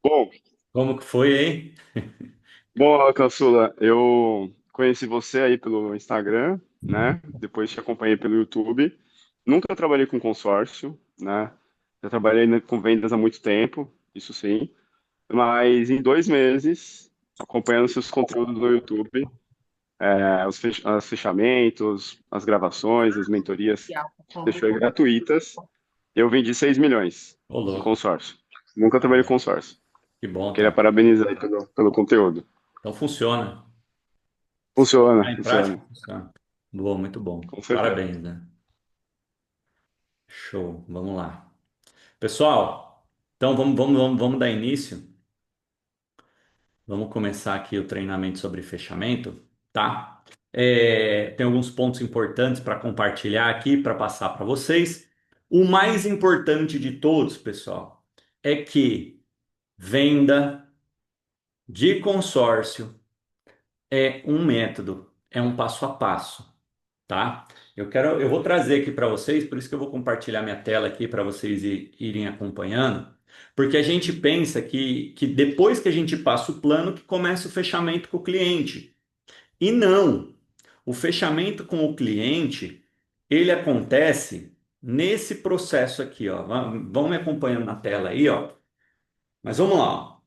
Bom, Como que foi, hein? bom, Caçula, eu conheci você aí pelo Instagram, né? Depois te acompanhei pelo YouTube. Nunca trabalhei com consórcio, né? Já trabalhei com vendas há muito tempo, isso sim. Mas em 2 meses, acompanhando seus conteúdos no YouTube, os fechamentos, as gravações, as mentorias que você deixou aí gratuitas, eu vendi 6 milhões Ô, em louco. consórcio. Nunca trabalhei com consórcio. Que bom, Queria então. parabenizar aí pelo conteúdo. Então funciona. Se Funciona, colocar em prática, funciona, funciona. Boa, muito bom. com certeza. Parabéns, né? Show. Vamos lá. Pessoal, então vamos dar início. Vamos começar aqui o treinamento sobre fechamento, tá? Tem alguns pontos importantes para compartilhar aqui, para passar para vocês. O mais importante de todos, pessoal, é que venda de consórcio é um método, é um passo a passo, tá? Eu vou trazer aqui para vocês, por isso que eu vou compartilhar minha tela aqui para vocês irem acompanhando, porque a gente pensa que depois que a gente passa o plano que começa o fechamento com o cliente. E não, o fechamento com o cliente, ele acontece nesse processo aqui, ó. Vão me acompanhando na tela aí, ó. Mas vamos lá, ó.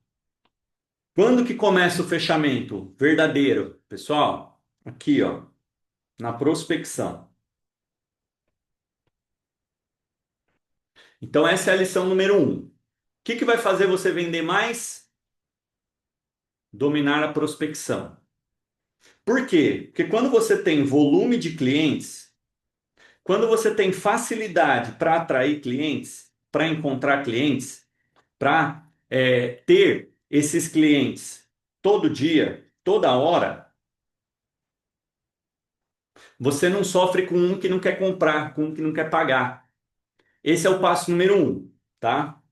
Quando que começa o fechamento verdadeiro, pessoal? Aqui, ó, na prospecção. Então, essa é a lição número um. O que vai fazer você vender mais? Dominar a prospecção. Por quê? Porque quando você tem volume de clientes, quando você tem facilidade para atrair clientes, para encontrar clientes, para ter esses clientes todo dia, toda hora, você não sofre com um que não quer comprar, com um que não quer pagar. Esse é o passo número um, tá?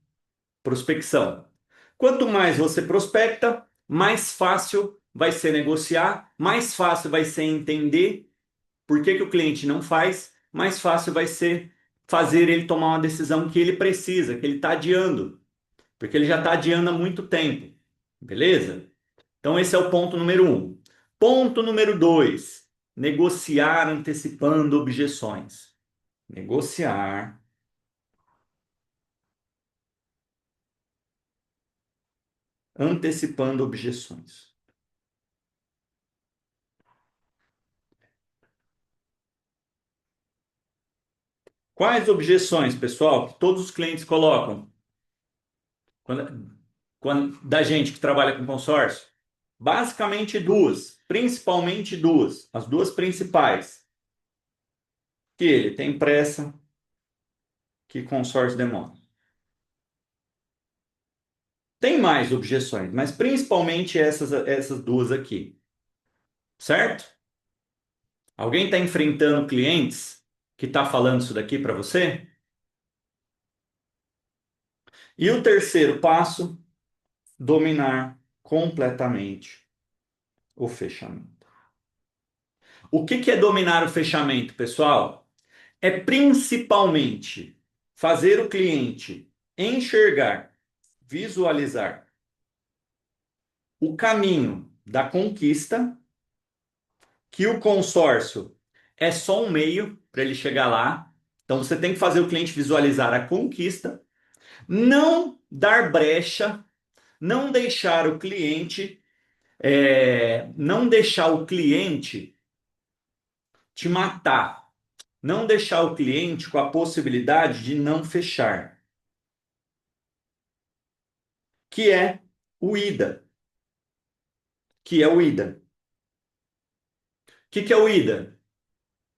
Prospecção. Quanto mais você prospecta, mais fácil vai ser negociar, mais fácil vai ser entender por que que o cliente não faz, mais fácil vai ser fazer ele tomar uma decisão que ele precisa, que ele está adiando, porque ele já está adiando há muito tempo. Beleza? Então, esse é o ponto número um. Ponto número dois: negociar antecipando objeções. Negociar antecipando objeções. Quais objeções, pessoal, que todos os clientes colocam da gente que trabalha com consórcio? Basicamente duas, principalmente duas, as duas principais. Que ele tem pressa, que consórcio demora. Tem mais objeções, mas principalmente essas duas aqui, certo? Alguém está enfrentando clientes que está falando isso daqui para você? E o terceiro passo, dominar completamente o fechamento. O que é dominar o fechamento, pessoal? É principalmente fazer o cliente enxergar, visualizar o caminho da conquista, que o consórcio é só um meio para ele chegar lá. Então você tem que fazer o cliente visualizar a conquista, não dar brecha, não deixar o cliente, não deixar o cliente te matar, não deixar o cliente com a possibilidade de não fechar, que é o IDA, que é o IDA. Que é o IDA?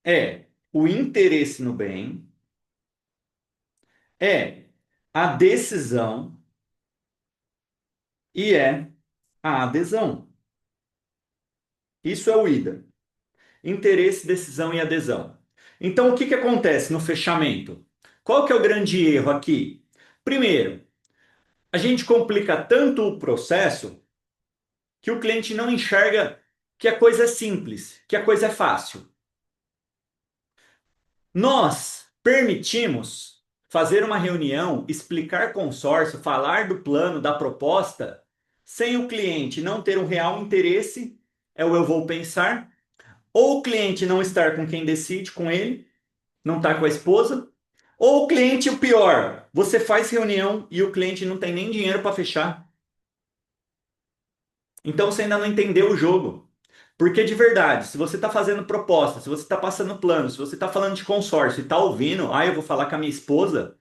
É o interesse no bem, é a decisão e é a adesão. Isso é o IDA. Interesse, decisão e adesão. Então, o que acontece no fechamento? Qual que é o grande erro aqui? Primeiro, a gente complica tanto o processo que o cliente não enxerga que a coisa é simples, que a coisa é fácil. Nós permitimos fazer uma reunião, explicar consórcio, falar do plano, da proposta, sem o cliente não ter um real interesse, é o eu vou pensar, ou o cliente não estar com quem decide, com ele, não está com a esposa, ou o cliente, o pior, você faz reunião e o cliente não tem nem dinheiro para fechar. Então você ainda não entendeu o jogo. Porque de verdade, se você está fazendo proposta, se você está passando plano, se você está falando de consórcio e está ouvindo, eu vou falar com a minha esposa,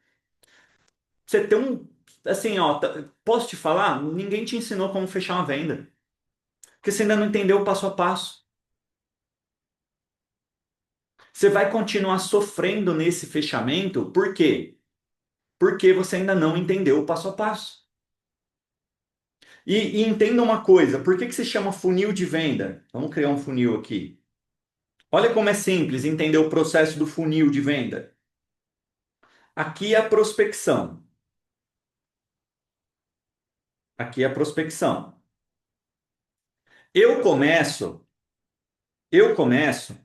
você tem um. Assim, ó, posso te falar? Ninguém te ensinou como fechar uma venda. Porque você ainda não entendeu o passo a passo. Você vai continuar sofrendo nesse fechamento, por quê? Porque você ainda não entendeu o passo a passo. E entenda uma coisa, por que se chama funil de venda? Vamos criar um funil aqui. Olha como é simples entender o processo do funil de venda. Aqui é a prospecção. Aqui é a prospecção. Eu começo, eu começo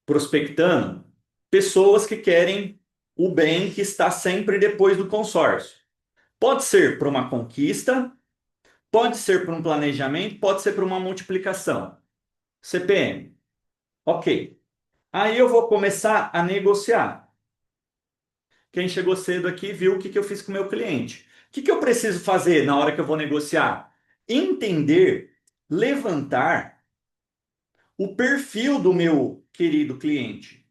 prospectando pessoas que querem o bem que está sempre depois do consórcio. Pode ser para uma conquista, pode ser para um planejamento, pode ser para uma multiplicação. CPM. Ok. Aí eu vou começar a negociar. Quem chegou cedo aqui viu o que eu fiz com o meu cliente. O que eu preciso fazer na hora que eu vou negociar? Entender, levantar o perfil do meu querido cliente.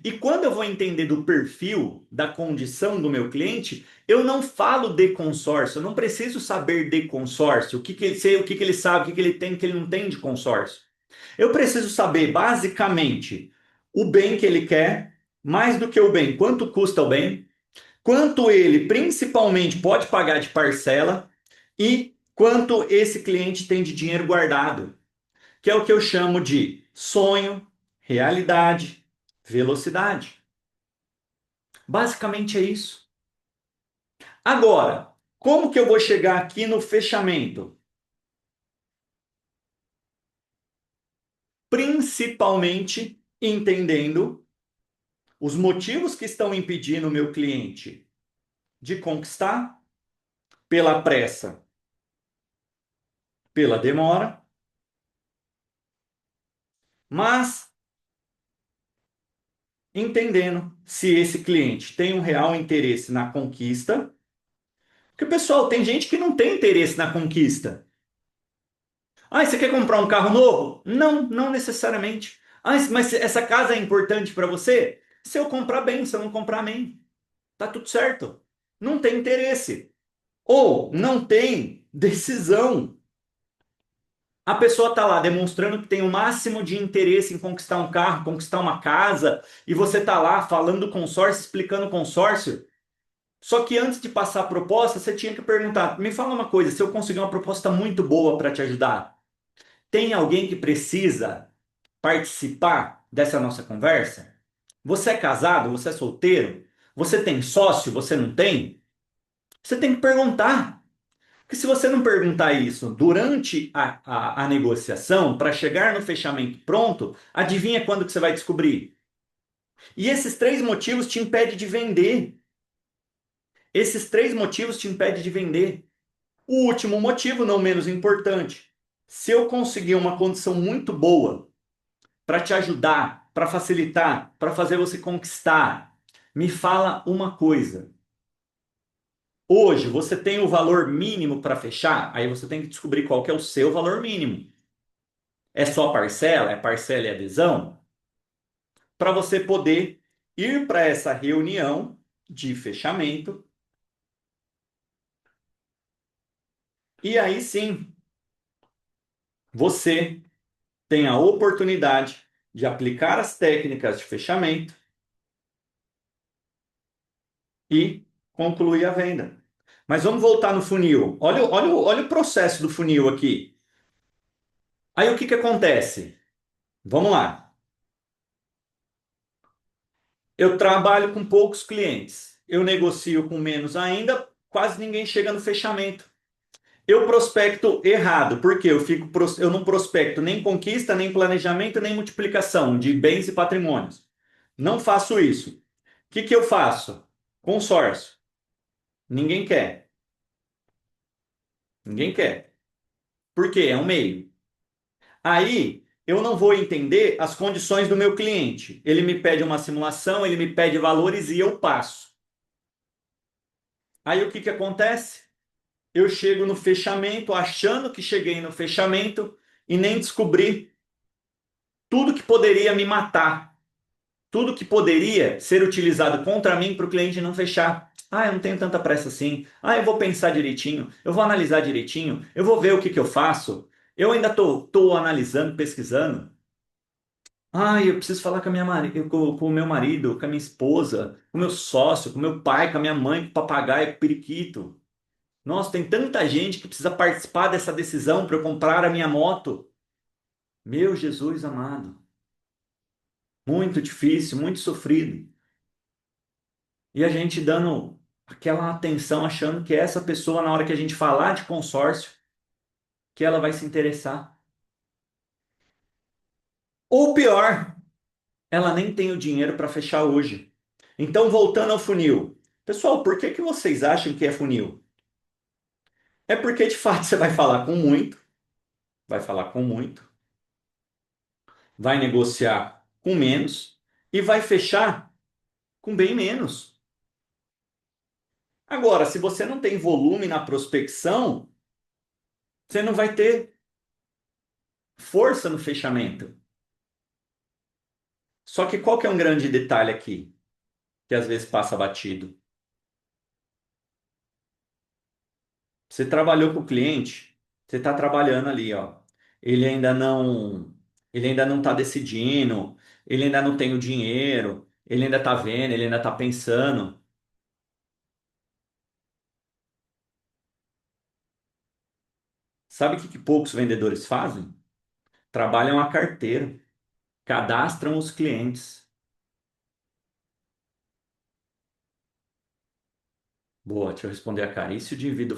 E quando eu vou entender do perfil, da condição do meu cliente, eu não falo de consórcio, eu não preciso saber de consórcio, o que ele sabe, o que ele tem, o que ele não tem de consórcio. Eu preciso saber, basicamente, o bem que ele quer, mais do que o bem, quanto custa o bem, quanto ele principalmente pode pagar de parcela e quanto esse cliente tem de dinheiro guardado, que é o que eu chamo de sonho, realidade, velocidade. Basicamente é isso. Agora, como que eu vou chegar aqui no fechamento? Principalmente entendendo os motivos que estão impedindo o meu cliente de conquistar pela pressa, pela demora, mas entendendo se esse cliente tem um real interesse na conquista. Porque, pessoal, tem gente que não tem interesse na conquista. Você quer comprar um carro novo? Não, não necessariamente. Mas essa casa é importante para você? Se eu comprar bem, se eu não comprar bem, tá tudo certo. Não tem interesse. Ou não tem decisão. A pessoa está lá demonstrando que tem o máximo de interesse em conquistar um carro, conquistar uma casa, e você está lá falando do consórcio, explicando o consórcio. Só que antes de passar a proposta, você tinha que perguntar: me fala uma coisa, se eu conseguir uma proposta muito boa para te ajudar, tem alguém que precisa participar dessa nossa conversa? Você é casado? Você é solteiro? Você tem sócio? Você não tem? Você tem que perguntar. Porque se você não perguntar isso durante a negociação, para chegar no fechamento pronto, adivinha quando que você vai descobrir? E esses três motivos te impedem de vender. Esses três motivos te impedem de vender. O último motivo, não menos importante, se eu conseguir uma condição muito boa para te ajudar, para facilitar, para fazer você conquistar, me fala uma coisa. Hoje você tem o valor mínimo para fechar? Aí você tem que descobrir qual que é o seu valor mínimo. É só parcela? É parcela e adesão? Para você poder ir para essa reunião de fechamento e aí sim você tem a oportunidade de aplicar as técnicas de fechamento e concluir a venda. Mas vamos voltar no funil. Olha o processo do funil aqui. Aí o que acontece? Vamos lá. Eu trabalho com poucos clientes. Eu negocio com menos ainda, quase ninguém chega no fechamento. Eu prospecto errado, porque eu não prospecto nem conquista, nem planejamento, nem multiplicação de bens e patrimônios. Não faço isso. O que eu faço? Consórcio. Ninguém quer. Ninguém quer. Por quê? É um meio. Aí eu não vou entender as condições do meu cliente. Ele me pede uma simulação, ele me pede valores e eu passo. Aí o que que acontece? Eu chego no fechamento achando que cheguei no fechamento e nem descobri tudo que poderia me matar, tudo que poderia ser utilizado contra mim para o cliente não fechar. Ah, eu não tenho tanta pressa assim. Ah, eu vou pensar direitinho, eu vou analisar direitinho, eu vou ver o que que eu faço. Eu ainda tô analisando, pesquisando. Ah, eu preciso falar com a com o meu marido, com a minha esposa, com o meu sócio, com o meu pai, com a minha mãe, com o papagaio, com o periquito. Nossa, tem tanta gente que precisa participar dessa decisão para eu comprar a minha moto. Meu Jesus amado, muito difícil, muito sofrido. E a gente dando aquela atenção, achando que essa pessoa, na hora que a gente falar de consórcio, que ela vai se interessar. Ou pior, ela nem tem o dinheiro para fechar hoje. Então, voltando ao funil. Pessoal, por que que vocês acham que é funil? É porque de fato você vai falar com muito, vai negociar com menos e vai fechar com bem menos. Agora, se você não tem volume na prospecção, você não vai ter força no fechamento. Só que qual que é um grande detalhe aqui, que às vezes passa batido? Você trabalhou com o cliente, você está trabalhando ali, ó. Ele ainda não, ele ainda não está decidindo, ele ainda não tem o dinheiro, ele ainda está vendo, ele ainda está pensando. Sabe o que poucos vendedores fazem? Trabalham a carteira, cadastram os clientes. Boa, deixa eu responder a cara. E se o indivíduo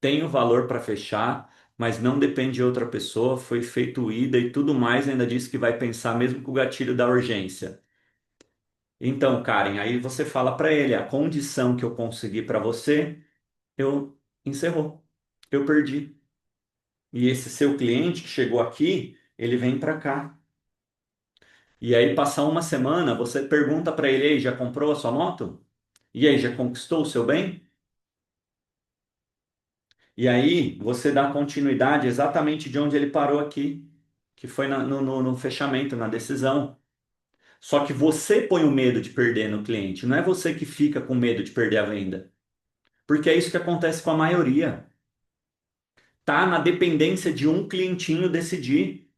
tem o valor para fechar, mas não depende de outra pessoa, foi feito o IDA e tudo mais, ainda disse que vai pensar mesmo com o gatilho da urgência. Então, Karen, aí você fala para ele, a condição que eu consegui para você, eu encerrou. Eu perdi. E esse seu cliente que chegou aqui, ele vem para cá. E aí, passar uma semana, você pergunta para ele, ei, já comprou a sua moto? E aí, já conquistou o seu bem? E aí você dá continuidade exatamente de onde ele parou aqui, que foi no fechamento, na decisão. Só que você põe o medo de perder no cliente, não é você que fica com medo de perder a venda. Porque é isso que acontece com a maioria. Tá na dependência de um clientinho decidir.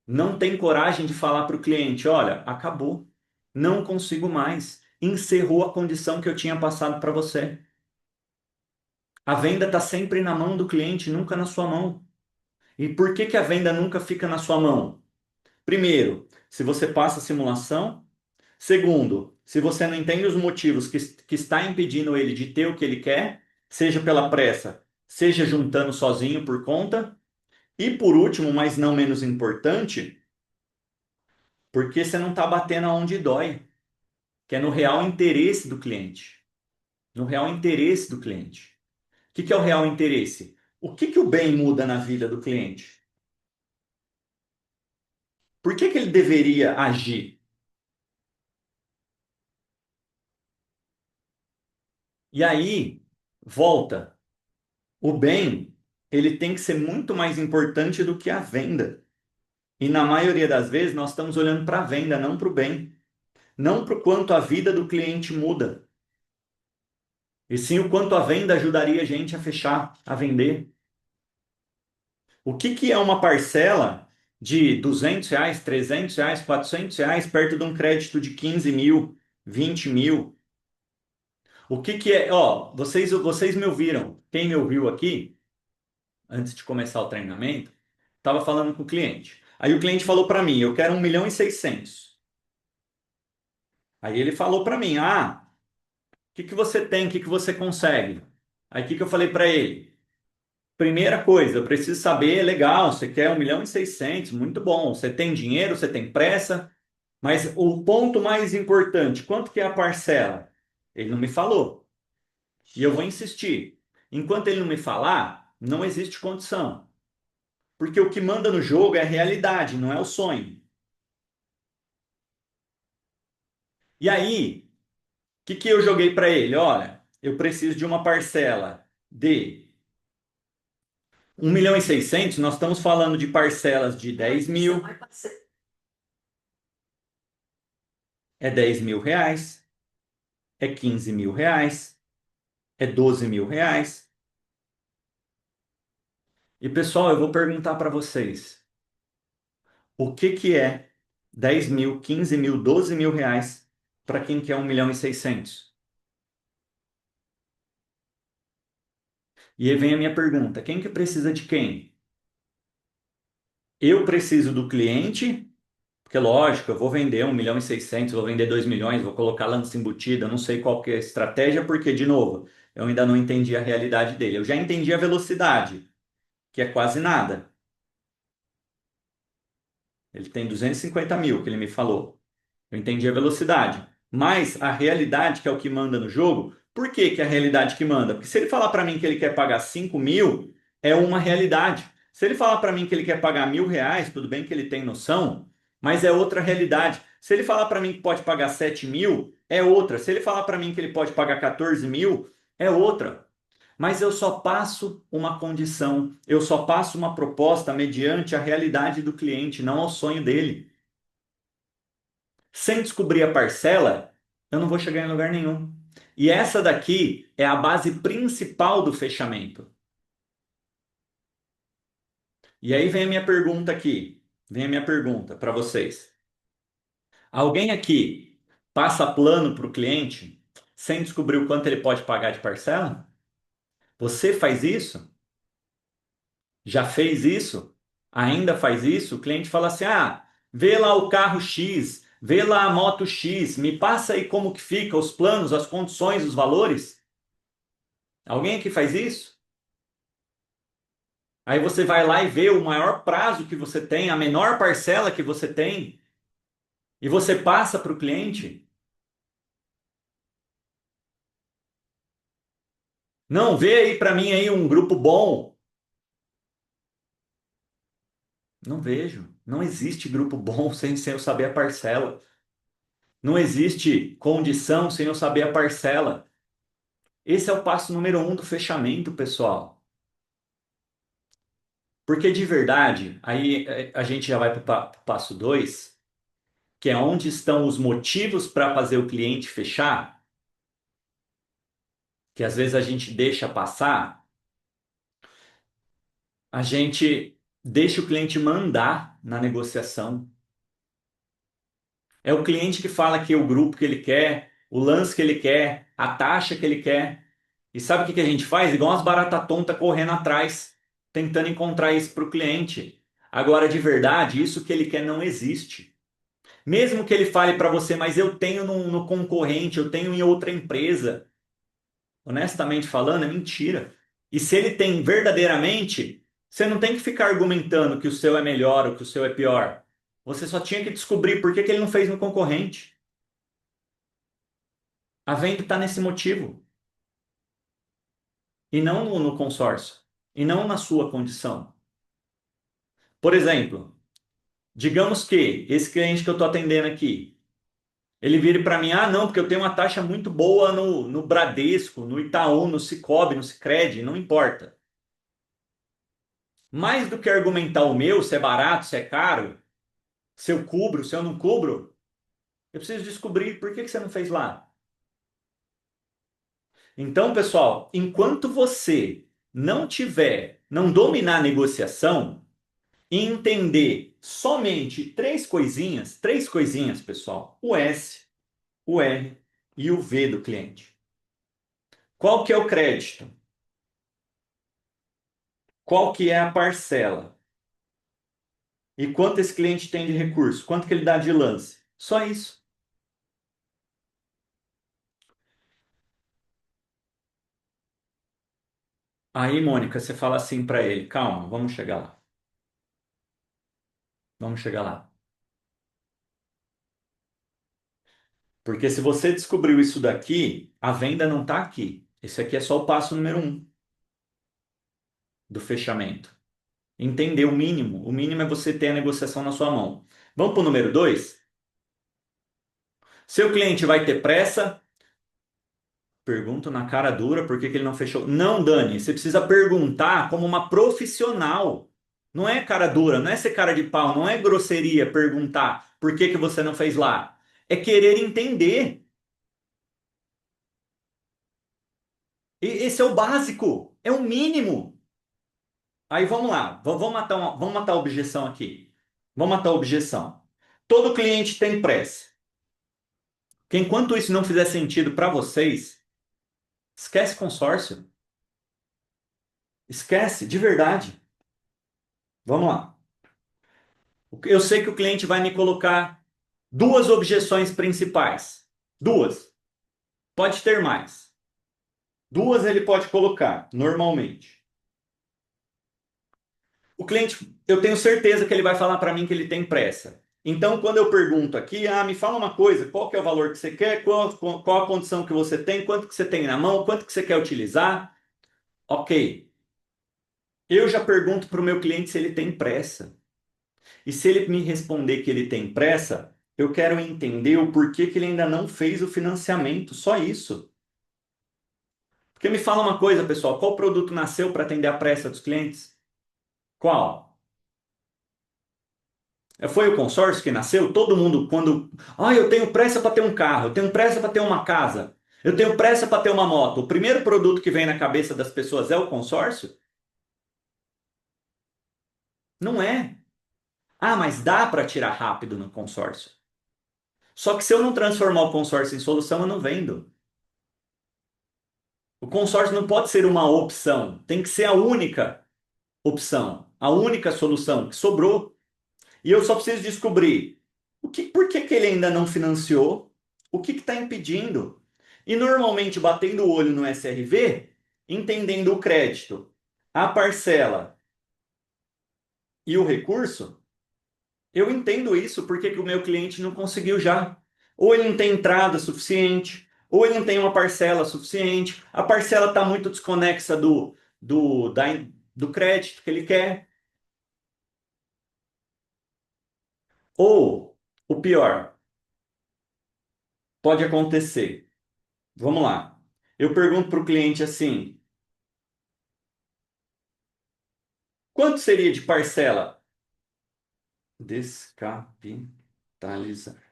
Não tem coragem de falar para o cliente, olha, acabou. Não consigo mais. Encerrou a condição que eu tinha passado para você. A venda está sempre na mão do cliente, nunca na sua mão. E por que que a venda nunca fica na sua mão? Primeiro, se você passa a simulação. Segundo, se você não entende os motivos que está impedindo ele de ter o que ele quer, seja pela pressa, seja juntando sozinho por conta. E por último, mas não menos importante, porque você não está batendo aonde dói, que é no real interesse do cliente. No real interesse do cliente. O que que é o real interesse? O que que o bem muda na vida do cliente? Por que que ele deveria agir? E aí, volta. O bem, ele tem que ser muito mais importante do que a venda. E na maioria das vezes nós estamos olhando para a venda, não para o bem. Não para o quanto a vida do cliente muda. E sim o quanto a venda ajudaria a gente a fechar, a vender. O que que é uma parcela de R$ 200, R$ 300, R$ 400 perto de um crédito de 15 mil, 20 mil? O que que é? Ó, vocês me ouviram. Quem me ouviu aqui, antes de começar o treinamento, estava falando com o cliente. Aí o cliente falou para mim, eu quero 1.600.000. Aí ele falou para mim, o que que você tem, o que que você consegue? Aí o que que eu falei para ele? Primeira coisa, eu preciso saber, legal, você quer 1.600.000, muito bom. Você tem dinheiro, você tem pressa, mas o ponto mais importante, quanto que é a parcela? Ele não me falou. E eu vou insistir. Enquanto ele não me falar, não existe condição. Porque o que manda no jogo é a realidade, não é o sonho. E aí, o que que eu joguei para ele? Olha, eu preciso de uma parcela de 1.600.000. Nós estamos falando de parcelas de 10.000, é 10 mil reais, é 15 mil reais, é 12 mil reais. E pessoal, eu vou perguntar para vocês, o que que é 10 mil, 15 mil, 12 mil reais para quem quer 1.600.000? E aí vem a minha pergunta, quem que precisa de quem? Eu preciso do cliente, porque lógico, eu vou vender 1.600.000, vou vender 2 milhões, vou colocar lança embutida, não sei qual que é a estratégia, porque, de novo, eu ainda não entendi a realidade dele. Eu já entendi a velocidade, que é quase nada. Ele tem 250 mil, que ele me falou. Eu entendi a velocidade. Mas a realidade, que é o que manda no jogo, por que que é a realidade que manda? Porque se ele falar para mim que ele quer pagar 5 mil, é uma realidade. Se ele falar para mim que ele quer pagar 1.000 reais, tudo bem que ele tem noção, mas é outra realidade. Se ele falar para mim que pode pagar 7 mil, é outra. Se ele falar para mim que ele pode pagar 14 mil, é outra. Mas eu só passo uma condição, eu só passo uma proposta mediante a realidade do cliente, não ao sonho dele. Sem descobrir a parcela, eu não vou chegar em lugar nenhum. E essa daqui é a base principal do fechamento. E aí vem a minha pergunta aqui. Vem a minha pergunta para vocês. Alguém aqui passa plano para o cliente sem descobrir o quanto ele pode pagar de parcela? Você faz isso? Já fez isso? Ainda faz isso? O cliente fala assim: ah, vê lá o carro X, vê lá a moto X, me passa aí como que fica os planos, as condições, os valores. Alguém aqui faz isso? Aí você vai lá e vê o maior prazo que você tem, a menor parcela que você tem, e você passa para o cliente. Não, vê aí para mim aí um grupo bom. Não vejo. Não existe grupo bom sem eu saber a parcela. Não existe condição sem eu saber a parcela. Esse é o passo número um do fechamento, pessoal. Porque de verdade, aí a gente já vai para o passo dois, que é onde estão os motivos para fazer o cliente fechar, que às vezes a gente deixa passar. A gente deixa o cliente mandar na negociação. É o cliente que fala que é o grupo que ele quer, o lance que ele quer, a taxa que ele quer. E sabe o que que a gente faz? Igual umas barata tonta correndo atrás, tentando encontrar isso para o cliente. Agora, de verdade, isso que ele quer não existe. Mesmo que ele fale para você, mas eu tenho no concorrente, eu tenho em outra empresa. Honestamente falando, é mentira. E se ele tem verdadeiramente, você não tem que ficar argumentando que o seu é melhor ou que o seu é pior. Você só tinha que descobrir por que que ele não fez no concorrente. A venda está nesse motivo, e não no consórcio, e não na sua condição. Por exemplo, digamos que esse cliente que eu estou atendendo aqui, ele vire para mim, ah, não, porque eu tenho uma taxa muito boa no Bradesco, no Itaú, no Sicoob, no Sicredi, não importa. Mais do que argumentar o meu, se é barato, se é caro, se eu cubro, se eu não cubro, eu preciso descobrir por que que você não fez lá. Então, pessoal, enquanto você não tiver, não dominar a negociação e entender somente três coisinhas, pessoal, o S, o R e o V do cliente. Qual que é o crédito? Qual que é a parcela? E quanto esse cliente tem de recurso? Quanto que ele dá de lance? Só isso. Aí, Mônica, você fala assim para ele: calma, vamos chegar lá. Vamos chegar lá. Porque se você descobriu isso daqui, a venda não está aqui. Esse aqui é só o passo número um do fechamento. Entender o mínimo. O mínimo é você ter a negociação na sua mão. Vamos para o número dois? Seu cliente vai ter pressa? Pergunto na cara dura por que que ele não fechou. Não, Dani, você precisa perguntar como uma profissional. Não é cara dura, não é ser cara de pau, não é grosseria perguntar por que que você não fez lá. É querer entender. Esse é o básico, é o mínimo. Aí vamos lá, vamos matar a objeção aqui. Vamos matar a objeção. Todo cliente tem pressa. Que enquanto isso não fizer sentido para vocês, esquece consórcio. Esquece, de verdade. Vamos lá. Eu sei que o cliente vai me colocar duas objeções principais. Duas. Pode ter mais. Duas ele pode colocar, normalmente. O cliente, eu tenho certeza que ele vai falar para mim que ele tem pressa. Então, quando eu pergunto aqui, me fala uma coisa, qual que é o valor que você quer, qual a condição que você tem, quanto que você tem na mão, quanto que você quer utilizar? Ok. Eu já pergunto para o meu cliente se ele tem pressa. E se ele me responder que ele tem pressa, eu quero entender o porquê que ele ainda não fez o financiamento, só isso. Porque me fala uma coisa, pessoal, qual produto nasceu para atender a pressa dos clientes? Qual? Foi o consórcio que nasceu? Todo mundo, quando. Eu tenho pressa para ter um carro, eu tenho pressa para ter uma casa, eu tenho pressa para ter uma moto. O primeiro produto que vem na cabeça das pessoas é o consórcio? Não é. Mas dá para tirar rápido no consórcio. Só que se eu não transformar o consórcio em solução, eu não vendo. O consórcio não pode ser uma opção, tem que ser a única opção, a única solução que sobrou. E eu só preciso descobrir por que que ele ainda não financiou, o que está impedindo. E normalmente, batendo o olho no SRV, entendendo o crédito, a parcela e o recurso, eu entendo isso, porque que o meu cliente não conseguiu já. Ou ele não tem entrada suficiente, ou ele não tem uma parcela suficiente, a parcela está muito desconexa do crédito que ele quer. Ou, o pior, pode acontecer. Vamos lá. Eu pergunto para o cliente assim: quanto seria de parcela? Descapitalizar.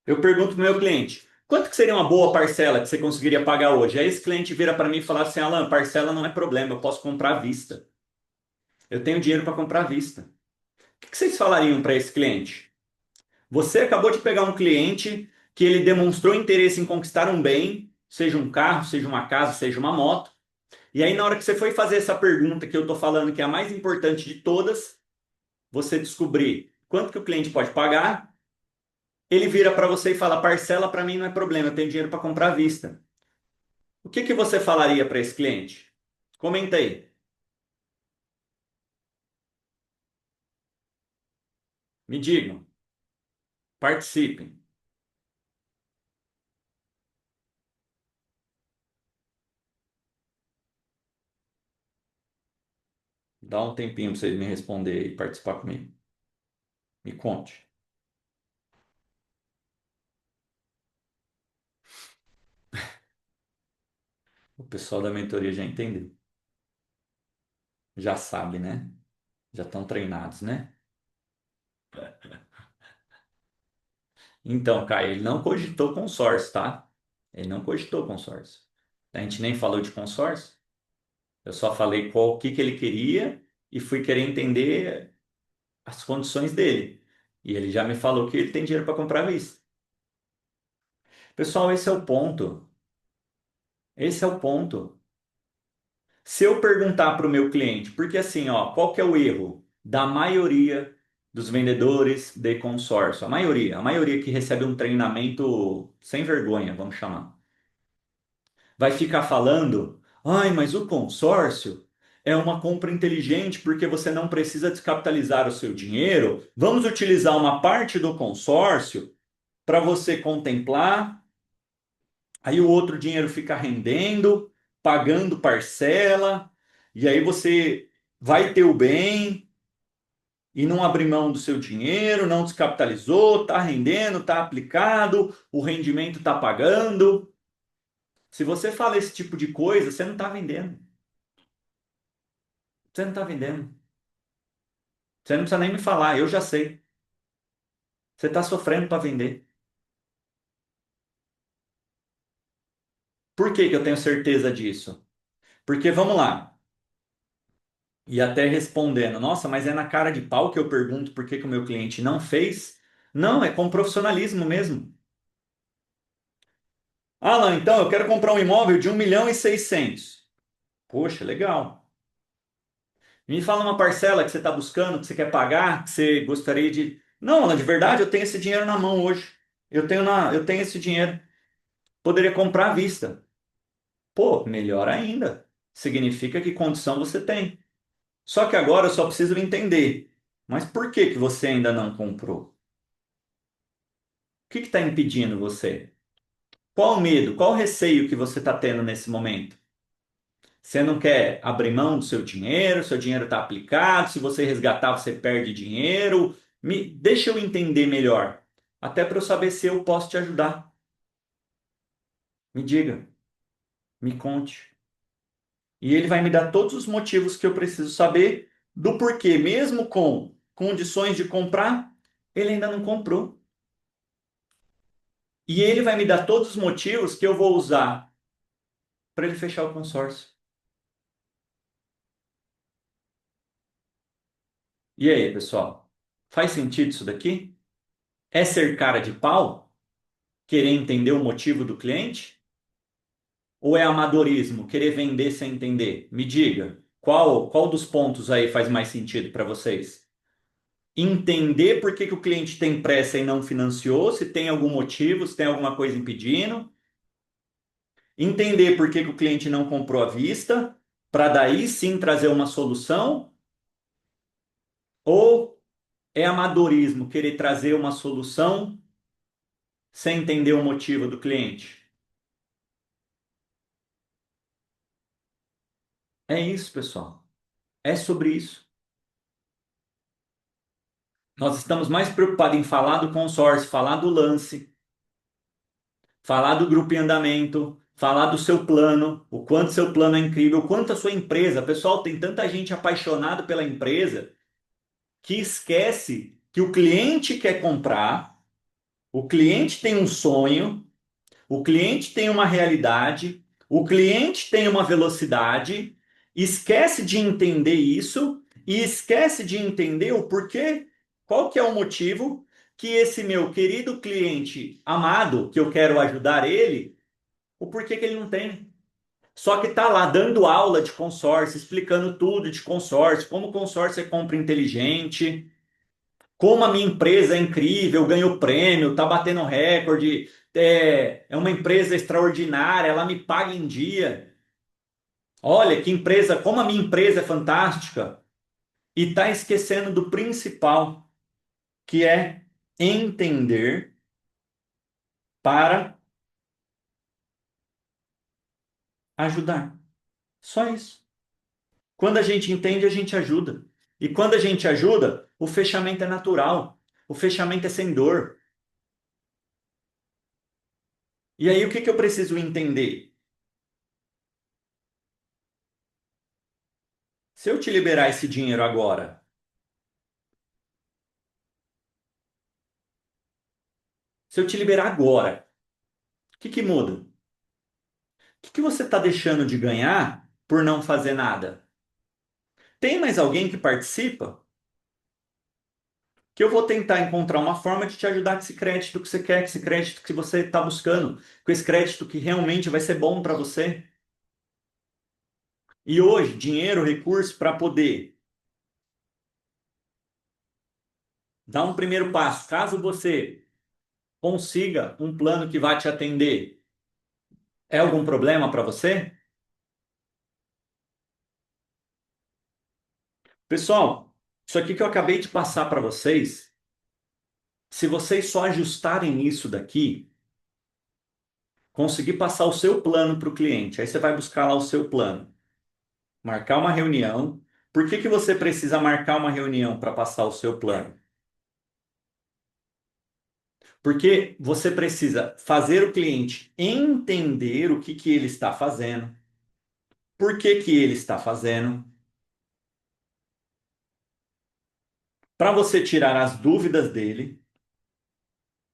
Eu pergunto para o meu cliente: quanto que seria uma boa parcela que você conseguiria pagar hoje? Aí esse cliente vira para mim e fala assim: Alan, parcela não é problema, eu posso comprar à vista. Eu tenho dinheiro para comprar à vista. O que vocês falariam para esse cliente? Você acabou de pegar um cliente que ele demonstrou interesse em conquistar um bem, seja um carro, seja uma casa, seja uma moto. E aí, na hora que você foi fazer essa pergunta que eu estou falando, que é a mais importante de todas, você descobrir quanto que o cliente pode pagar, ele vira para você e fala: parcela para mim não é problema, eu tenho dinheiro para comprar à vista. O que que você falaria para esse cliente? Comenta aí, me digam, participem. Dá um tempinho para vocês me responder e participar comigo. Me conte. O pessoal da mentoria já entendeu. Já sabe, né? Já estão treinados, né? Então, Caio, ele não cogitou consórcio, tá? Ele não cogitou consórcio. A gente nem falou de consórcio. Eu só falei o que que ele queria e fui querer entender as condições dele. E ele já me falou que ele tem dinheiro para comprar à vista. Pessoal, esse é o ponto. Esse é o ponto. Se eu perguntar para o meu cliente, porque assim, ó, qual que é o erro da maioria dos vendedores de consórcio? A maioria que recebe um treinamento sem vergonha, vamos chamar, vai ficar falando: mas o consórcio é uma compra inteligente porque você não precisa descapitalizar o seu dinheiro. Vamos utilizar uma parte do consórcio para você contemplar, aí o outro dinheiro fica rendendo, pagando parcela, e aí você vai ter o bem e não abrir mão do seu dinheiro, não descapitalizou, está rendendo, está aplicado, o rendimento está pagando. Se você fala esse tipo de coisa, você não está vendendo. Você não está vendendo. Você não precisa nem me falar, eu já sei. Você está sofrendo para vender. Por que que eu tenho certeza disso? Porque vamos lá, e até respondendo, nossa, mas é na cara de pau que eu pergunto por que que o meu cliente não fez? Não, é com profissionalismo mesmo. Alan, então eu quero comprar um imóvel de 1.600.000. Poxa, legal. Me fala uma parcela que você está buscando, que você quer pagar, que você gostaria de. Não, Alan, de verdade, eu tenho esse dinheiro na mão hoje. Eu tenho esse dinheiro. Poderia comprar à vista. Pô, melhor ainda. Significa que condição você tem. Só que agora eu só preciso entender. Mas por que que você ainda não comprou? O que está impedindo você? Qual o medo? Qual o receio que você está tendo nesse momento? Você não quer abrir mão do seu dinheiro está aplicado, se você resgatar, você perde dinheiro. Deixa eu entender melhor, até para eu saber se eu posso te ajudar. Me diga, me conte. E ele vai me dar todos os motivos que eu preciso saber do porquê, mesmo com condições de comprar, ele ainda não comprou. E ele vai me dar todos os motivos que eu vou usar para ele fechar o consórcio. E aí, pessoal? Faz sentido isso daqui? É ser cara de pau? Querer entender o motivo do cliente? Ou é amadorismo, querer vender sem entender? Me diga, qual dos pontos aí faz mais sentido para vocês? Entender por que que o cliente tem pressa e não financiou, se tem algum motivo, se tem alguma coisa impedindo. Entender por que que o cliente não comprou à vista, para daí sim trazer uma solução. Ou é amadorismo, querer trazer uma solução sem entender o motivo do cliente? É isso, pessoal. É sobre isso. Nós estamos mais preocupados em falar do consórcio, falar do lance, falar do grupo em andamento, falar do seu plano, o quanto seu plano é incrível, o quanto a sua empresa. Pessoal, tem tanta gente apaixonada pela empresa que esquece que o cliente quer comprar, o cliente tem um sonho, o cliente tem uma realidade, o cliente tem uma velocidade, esquece de entender isso e esquece de entender o porquê, qual que é o motivo que esse meu querido cliente amado, que eu quero ajudar ele, o porquê que ele não tem. Só que está lá dando aula de consórcio, explicando tudo de consórcio, como o consórcio é compra inteligente, como a minha empresa é incrível, ganhou prêmio, está batendo recorde, é uma empresa extraordinária, ela me paga em dia. Olha que empresa, como a minha empresa é fantástica. E está esquecendo do principal, que é entender para ajudar. Só isso. Quando a gente entende, a gente ajuda. E quando a gente ajuda, o fechamento é natural. O fechamento é sem dor. E aí, o que que eu preciso entender? Se eu te liberar esse dinheiro agora, se eu te liberar agora, o que que muda? O que que você está deixando de ganhar por não fazer nada? Tem mais alguém que participa? Que eu vou tentar encontrar uma forma de te ajudar com esse crédito que você quer, com esse crédito que você está buscando, com esse crédito que realmente vai ser bom para você. E hoje, dinheiro, recurso para poder dar um primeiro passo, caso você consiga um plano que vai te atender, é algum problema para você? Pessoal, isso aqui que eu acabei de passar para vocês Se vocês só ajustarem isso daqui, conseguir passar o seu plano para o cliente, aí você vai buscar lá o seu plano, marcar uma reunião. Por que que você precisa marcar uma reunião para passar o seu plano? Porque você precisa fazer o cliente entender o que que ele está fazendo, por que que ele está fazendo, para você tirar as dúvidas dele,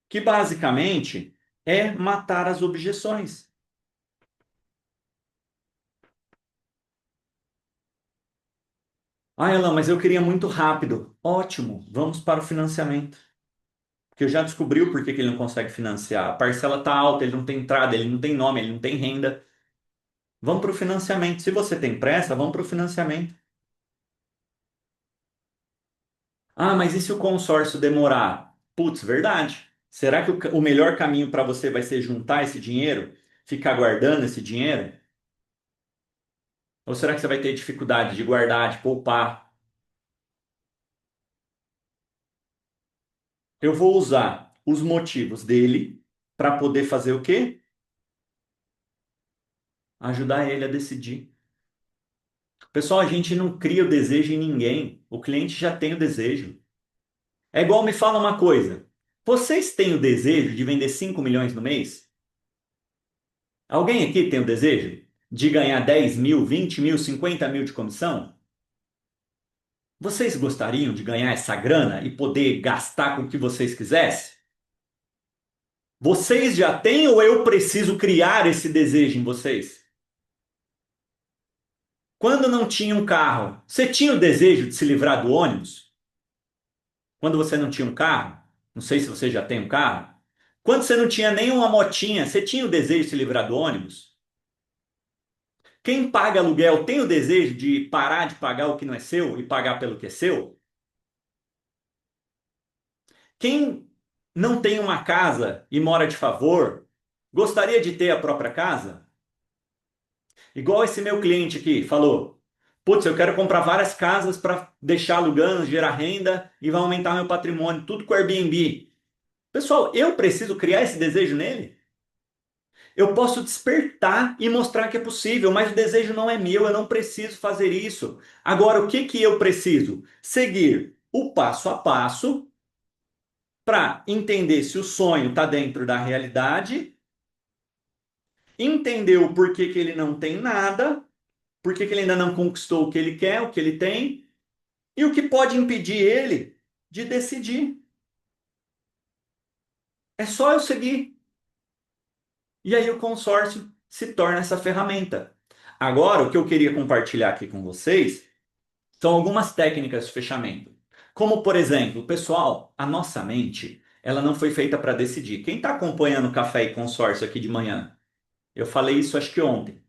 que basicamente é matar as objeções. Ah, Elan, mas eu queria muito rápido. Ótimo, vamos para o financiamento. Porque eu já descobri o porquê que ele não consegue financiar. A parcela está alta, ele não tem entrada, ele não tem nome, ele não tem renda. Vamos para o financiamento. Se você tem pressa, vamos para o financiamento. Ah, mas e se o consórcio demorar? Putz, verdade. Será que o melhor caminho para você vai ser juntar esse dinheiro? Ficar guardando esse dinheiro? Ou será que você vai ter dificuldade de guardar, de poupar? Eu vou usar os motivos dele para poder fazer o quê? Ajudar ele a decidir. Pessoal, a gente não cria o desejo em ninguém. O cliente já tem o desejo. É igual me fala uma coisa. Vocês têm o desejo de vender 5 milhões no mês? Alguém aqui tem o desejo de ganhar 10 mil, 20 mil, 50 mil de comissão? Vocês gostariam de ganhar essa grana e poder gastar com o que vocês quisessem? Vocês já têm ou eu preciso criar esse desejo em vocês? Quando não tinha um carro, você tinha o desejo de se livrar do ônibus? Quando você não tinha um carro? Não sei se você já tem um carro. Quando você não tinha nenhuma motinha, você tinha o desejo de se livrar do ônibus? Quem paga aluguel tem o desejo de parar de pagar o que não é seu e pagar pelo que é seu? Quem não tem uma casa e mora de favor, gostaria de ter a própria casa? Igual esse meu cliente aqui falou: putz, eu quero comprar várias casas para deixar alugando, gerar renda e vai aumentar meu patrimônio, tudo com Airbnb. Pessoal, eu preciso criar esse desejo nele? Eu posso despertar e mostrar que é possível, mas o desejo não é meu, eu não preciso fazer isso. Agora, o que que eu preciso? Seguir o passo a passo para entender se o sonho está dentro da realidade, entender o porquê que ele não tem nada, porquê que ele ainda não conquistou o que ele quer, o que ele tem, e o que pode impedir ele de decidir. É só eu seguir. E aí o consórcio se torna essa ferramenta. Agora, o que eu queria compartilhar aqui com vocês são algumas técnicas de fechamento. Como, por exemplo, pessoal, a nossa mente, ela não foi feita para decidir. Quem está acompanhando o Café e Consórcio aqui de manhã? Eu falei isso acho que ontem.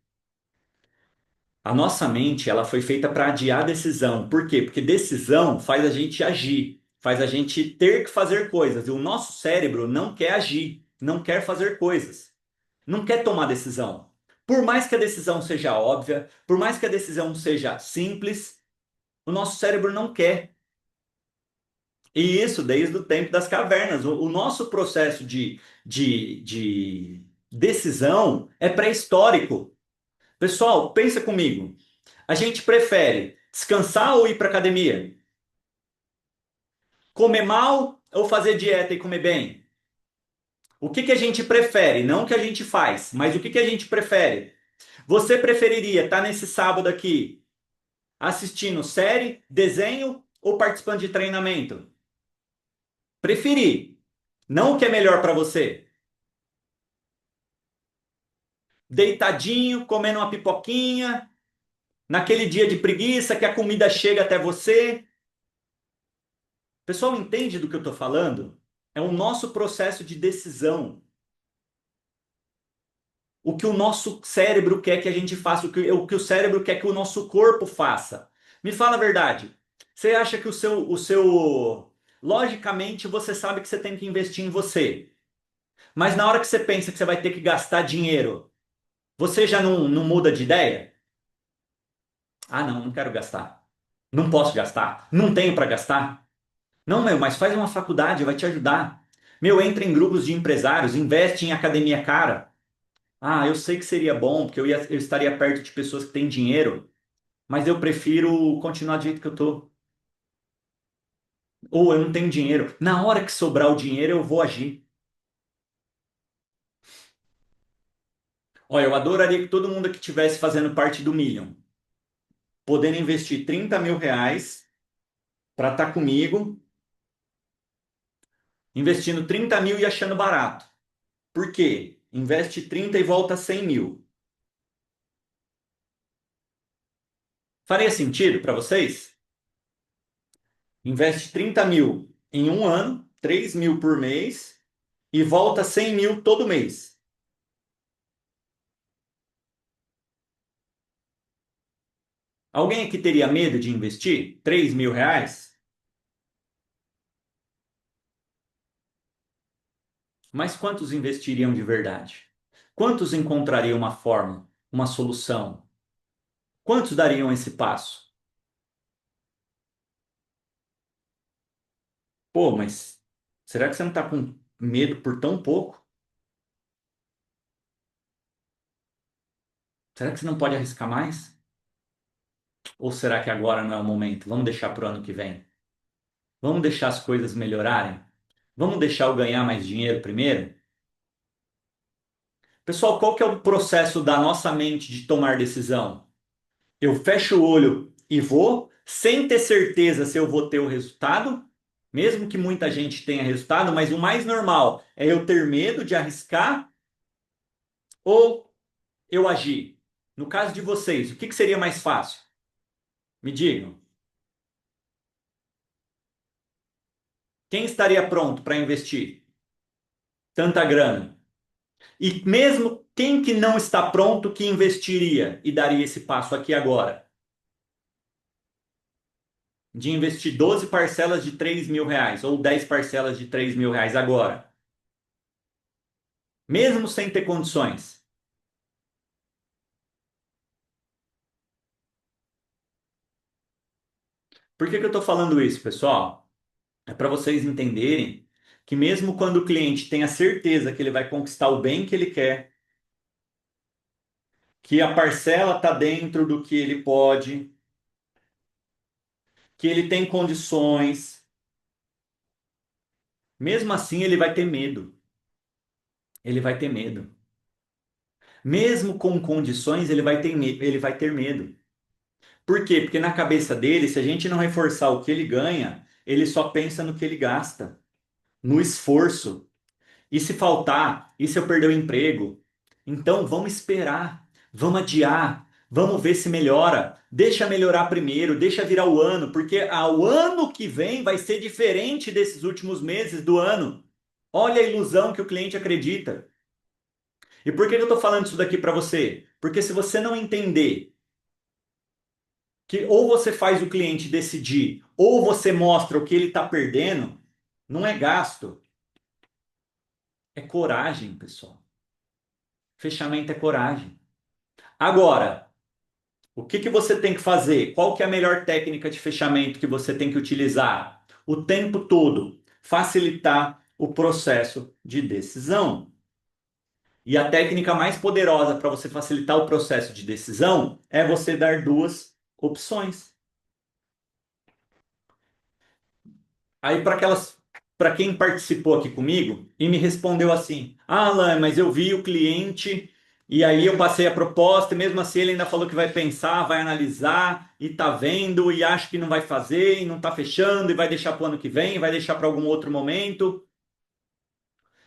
A nossa mente, ela foi feita para adiar a decisão. Por quê? Porque decisão faz a gente agir, faz a gente ter que fazer coisas. E o nosso cérebro não quer agir, não quer fazer coisas, não quer tomar decisão. Por mais que a decisão seja óbvia, por mais que a decisão seja simples, o nosso cérebro não quer. E isso desde o tempo das cavernas. O nosso processo de decisão é pré-histórico. Pessoal, pensa comigo. A gente prefere descansar ou ir para academia? Comer mal ou fazer dieta e comer bem? O que que a gente prefere? Não o que a gente faz, mas o que que a gente prefere? Você preferiria estar nesse sábado aqui assistindo série, desenho ou participando de treinamento? Preferir. Não o que é melhor para você. Deitadinho, comendo uma pipoquinha, naquele dia de preguiça que a comida chega até você. Pessoal, entende do que eu estou falando? É o nosso processo de decisão. O que o nosso cérebro quer que a gente faça, o que o cérebro quer que o nosso corpo faça. Me fala a verdade. Você acha que logicamente você sabe que você tem que investir em você. Mas na hora que você pensa que você vai ter que gastar dinheiro, você já não muda de ideia? Ah, não, não quero gastar. Não posso gastar. Não tenho para gastar. Não, meu, mas faz uma faculdade, vai te ajudar. Meu, entra em grupos de empresários, investe em academia cara. Ah, eu sei que seria bom, porque eu estaria perto de pessoas que têm dinheiro, mas eu prefiro continuar do jeito que eu tô. Ou eu não tenho dinheiro. Na hora que sobrar o dinheiro, eu vou agir. Olha, eu adoraria que todo mundo que estivesse fazendo parte do Million, podendo investir R$ 30.000 para estar comigo, investindo 30 mil e achando barato. Por quê? Investe 30 e volta 100 mil. Faria sentido para vocês? Investe 30 mil em um ano, 3 mil por mês e volta 100 mil todo mês. Alguém aqui teria medo de investir R$ 3.000? Mas quantos investiriam de verdade? Quantos encontrariam uma forma, uma solução? Quantos dariam esse passo? Pô, mas será que você não está com medo por tão pouco? Será que você não pode arriscar mais? Ou será que agora não é o momento? Vamos deixar para o ano que vem? Vamos deixar as coisas melhorarem? Vamos deixar eu ganhar mais dinheiro primeiro? Pessoal, qual que é o processo da nossa mente de tomar decisão? Eu fecho o olho e vou, sem ter certeza se eu vou ter o resultado, mesmo que muita gente tenha resultado, mas o mais normal é eu ter medo de arriscar ou eu agir. No caso de vocês, o que que seria mais fácil? Me digam. Quem estaria pronto para investir tanta grana? E mesmo quem que não está pronto que investiria e daria esse passo aqui agora? De investir 12 parcelas de R$ 3.000 ou 10 parcelas de R$ 3.000 agora, mesmo sem ter condições. Por que que eu estou falando isso, pessoal? É para vocês entenderem que mesmo quando o cliente tem a certeza que ele vai conquistar o bem que ele quer, que a parcela está dentro do que ele pode, que ele tem condições, mesmo assim ele vai ter medo. Ele vai ter medo. Mesmo com condições, ele vai ter medo. Por quê? Porque na cabeça dele, se a gente não reforçar o que ele ganha, ele só pensa no que ele gasta, no esforço. E se faltar? E se eu perder o emprego? Então vamos esperar, vamos adiar, vamos ver se melhora. Deixa melhorar primeiro, deixa virar o ano, porque o ano que vem vai ser diferente desses últimos meses do ano. Olha a ilusão que o cliente acredita. E por que eu estou falando isso daqui para você? Porque se você não entender que ou você faz o cliente decidir, ou você mostra o que ele está perdendo, não é gasto, é coragem, pessoal. Fechamento é coragem. Agora, o que que você tem que fazer? Qual que é a melhor técnica de fechamento que você tem que utilizar? O tempo todo, facilitar o processo de decisão. E a técnica mais poderosa para você facilitar o processo de decisão é você dar duas opções. Aí para quem participou aqui comigo e me respondeu assim: "Ah, Alan, mas eu vi o cliente e aí eu passei a proposta e mesmo assim ele ainda falou que vai pensar, vai analisar e tá vendo e acha que não vai fazer e não tá fechando e vai deixar para o ano que vem, vai deixar para algum outro momento".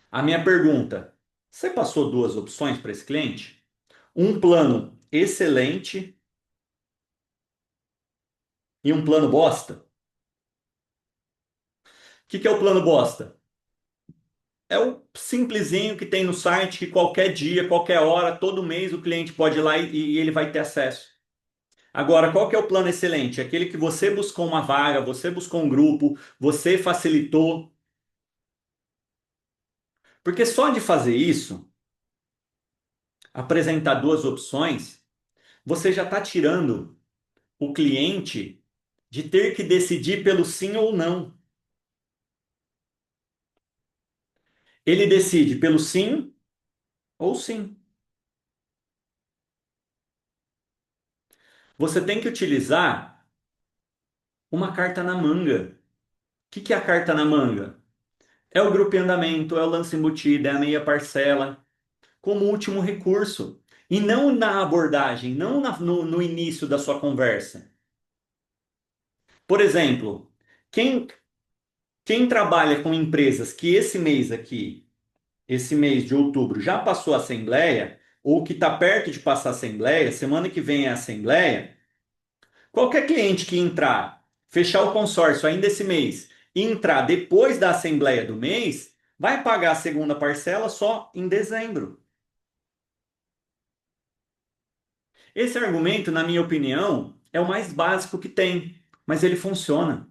A minha pergunta: você passou duas opções para esse cliente? Um plano excelente e um plano bosta? O que que é o plano bosta? É o simplesinho que tem no site que qualquer dia, qualquer hora, todo mês o cliente pode ir lá e ele vai ter acesso. Agora, qual que é o plano excelente? Aquele que você buscou uma vaga, você buscou um grupo, você facilitou. Porque só de fazer isso, apresentar duas opções, você já está tirando o cliente de ter que decidir pelo sim ou não. Ele decide pelo sim ou sim. Você tem que utilizar uma carta na manga. O que que é a carta na manga? É o grupo em andamento, é o lance embutido, é a meia parcela, como último recurso. E não na abordagem, não no início da sua conversa. Por exemplo, quem, quem trabalha com empresas que esse mês aqui, esse mês de outubro, já passou a assembleia, ou que está perto de passar a assembleia, semana que vem é a assembleia, qualquer cliente que entrar, fechar o consórcio ainda esse mês, e entrar depois da assembleia do mês, vai pagar a segunda parcela só em dezembro. Esse argumento, na minha opinião, é o mais básico que tem, mas ele funciona.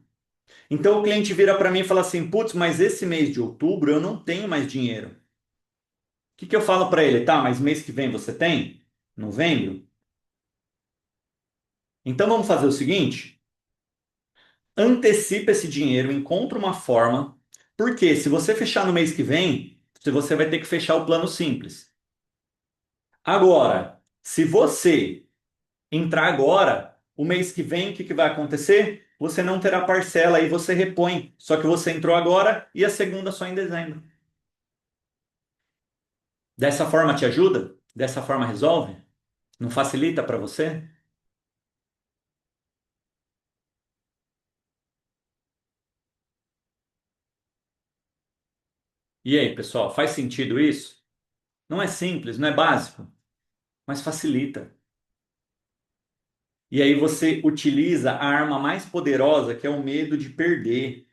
Então o cliente vira para mim e fala assim: putz, mas esse mês de outubro eu não tenho mais dinheiro. O que que eu falo para ele? Tá, mas mês que vem você tem? Novembro? Então vamos fazer o seguinte: antecipa esse dinheiro, encontra uma forma, porque se você fechar no mês que vem, você vai ter que fechar o plano simples. Agora, se você entrar agora, o mês que vem, o que que vai acontecer? Você não terá parcela e você repõe. Só que você entrou agora e a segunda só em dezembro. Dessa forma te ajuda? Dessa forma resolve? Não facilita para você? E aí, pessoal, faz sentido isso? Não é simples, não é básico, mas facilita. E aí você utiliza a arma mais poderosa, que é o medo de perder.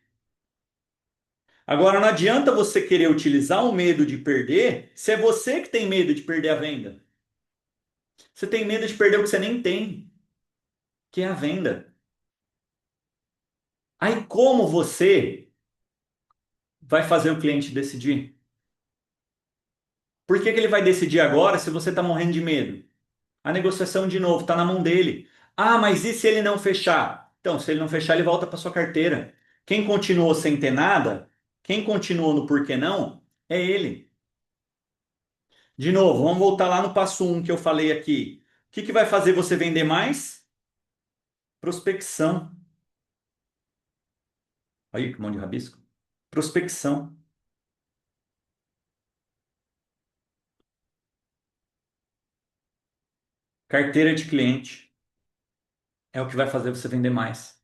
Agora, não adianta você querer utilizar o medo de perder se é você que tem medo de perder a venda. Você tem medo de perder o que você nem tem, que é a venda. Aí, como você vai fazer o cliente decidir? Por que que ele vai decidir agora se você está morrendo de medo? A negociação, de novo, está na mão dele. Ah, mas e se ele não fechar? Então, se ele não fechar, ele volta para sua carteira. Quem continuou sem ter nada, quem continuou no porquê não, é ele. De novo, vamos voltar lá no passo um que eu falei aqui. O que que vai fazer você vender mais? Prospecção. Aí, que mão de rabisco. Prospecção. Carteira de cliente. É o que vai fazer você vender mais.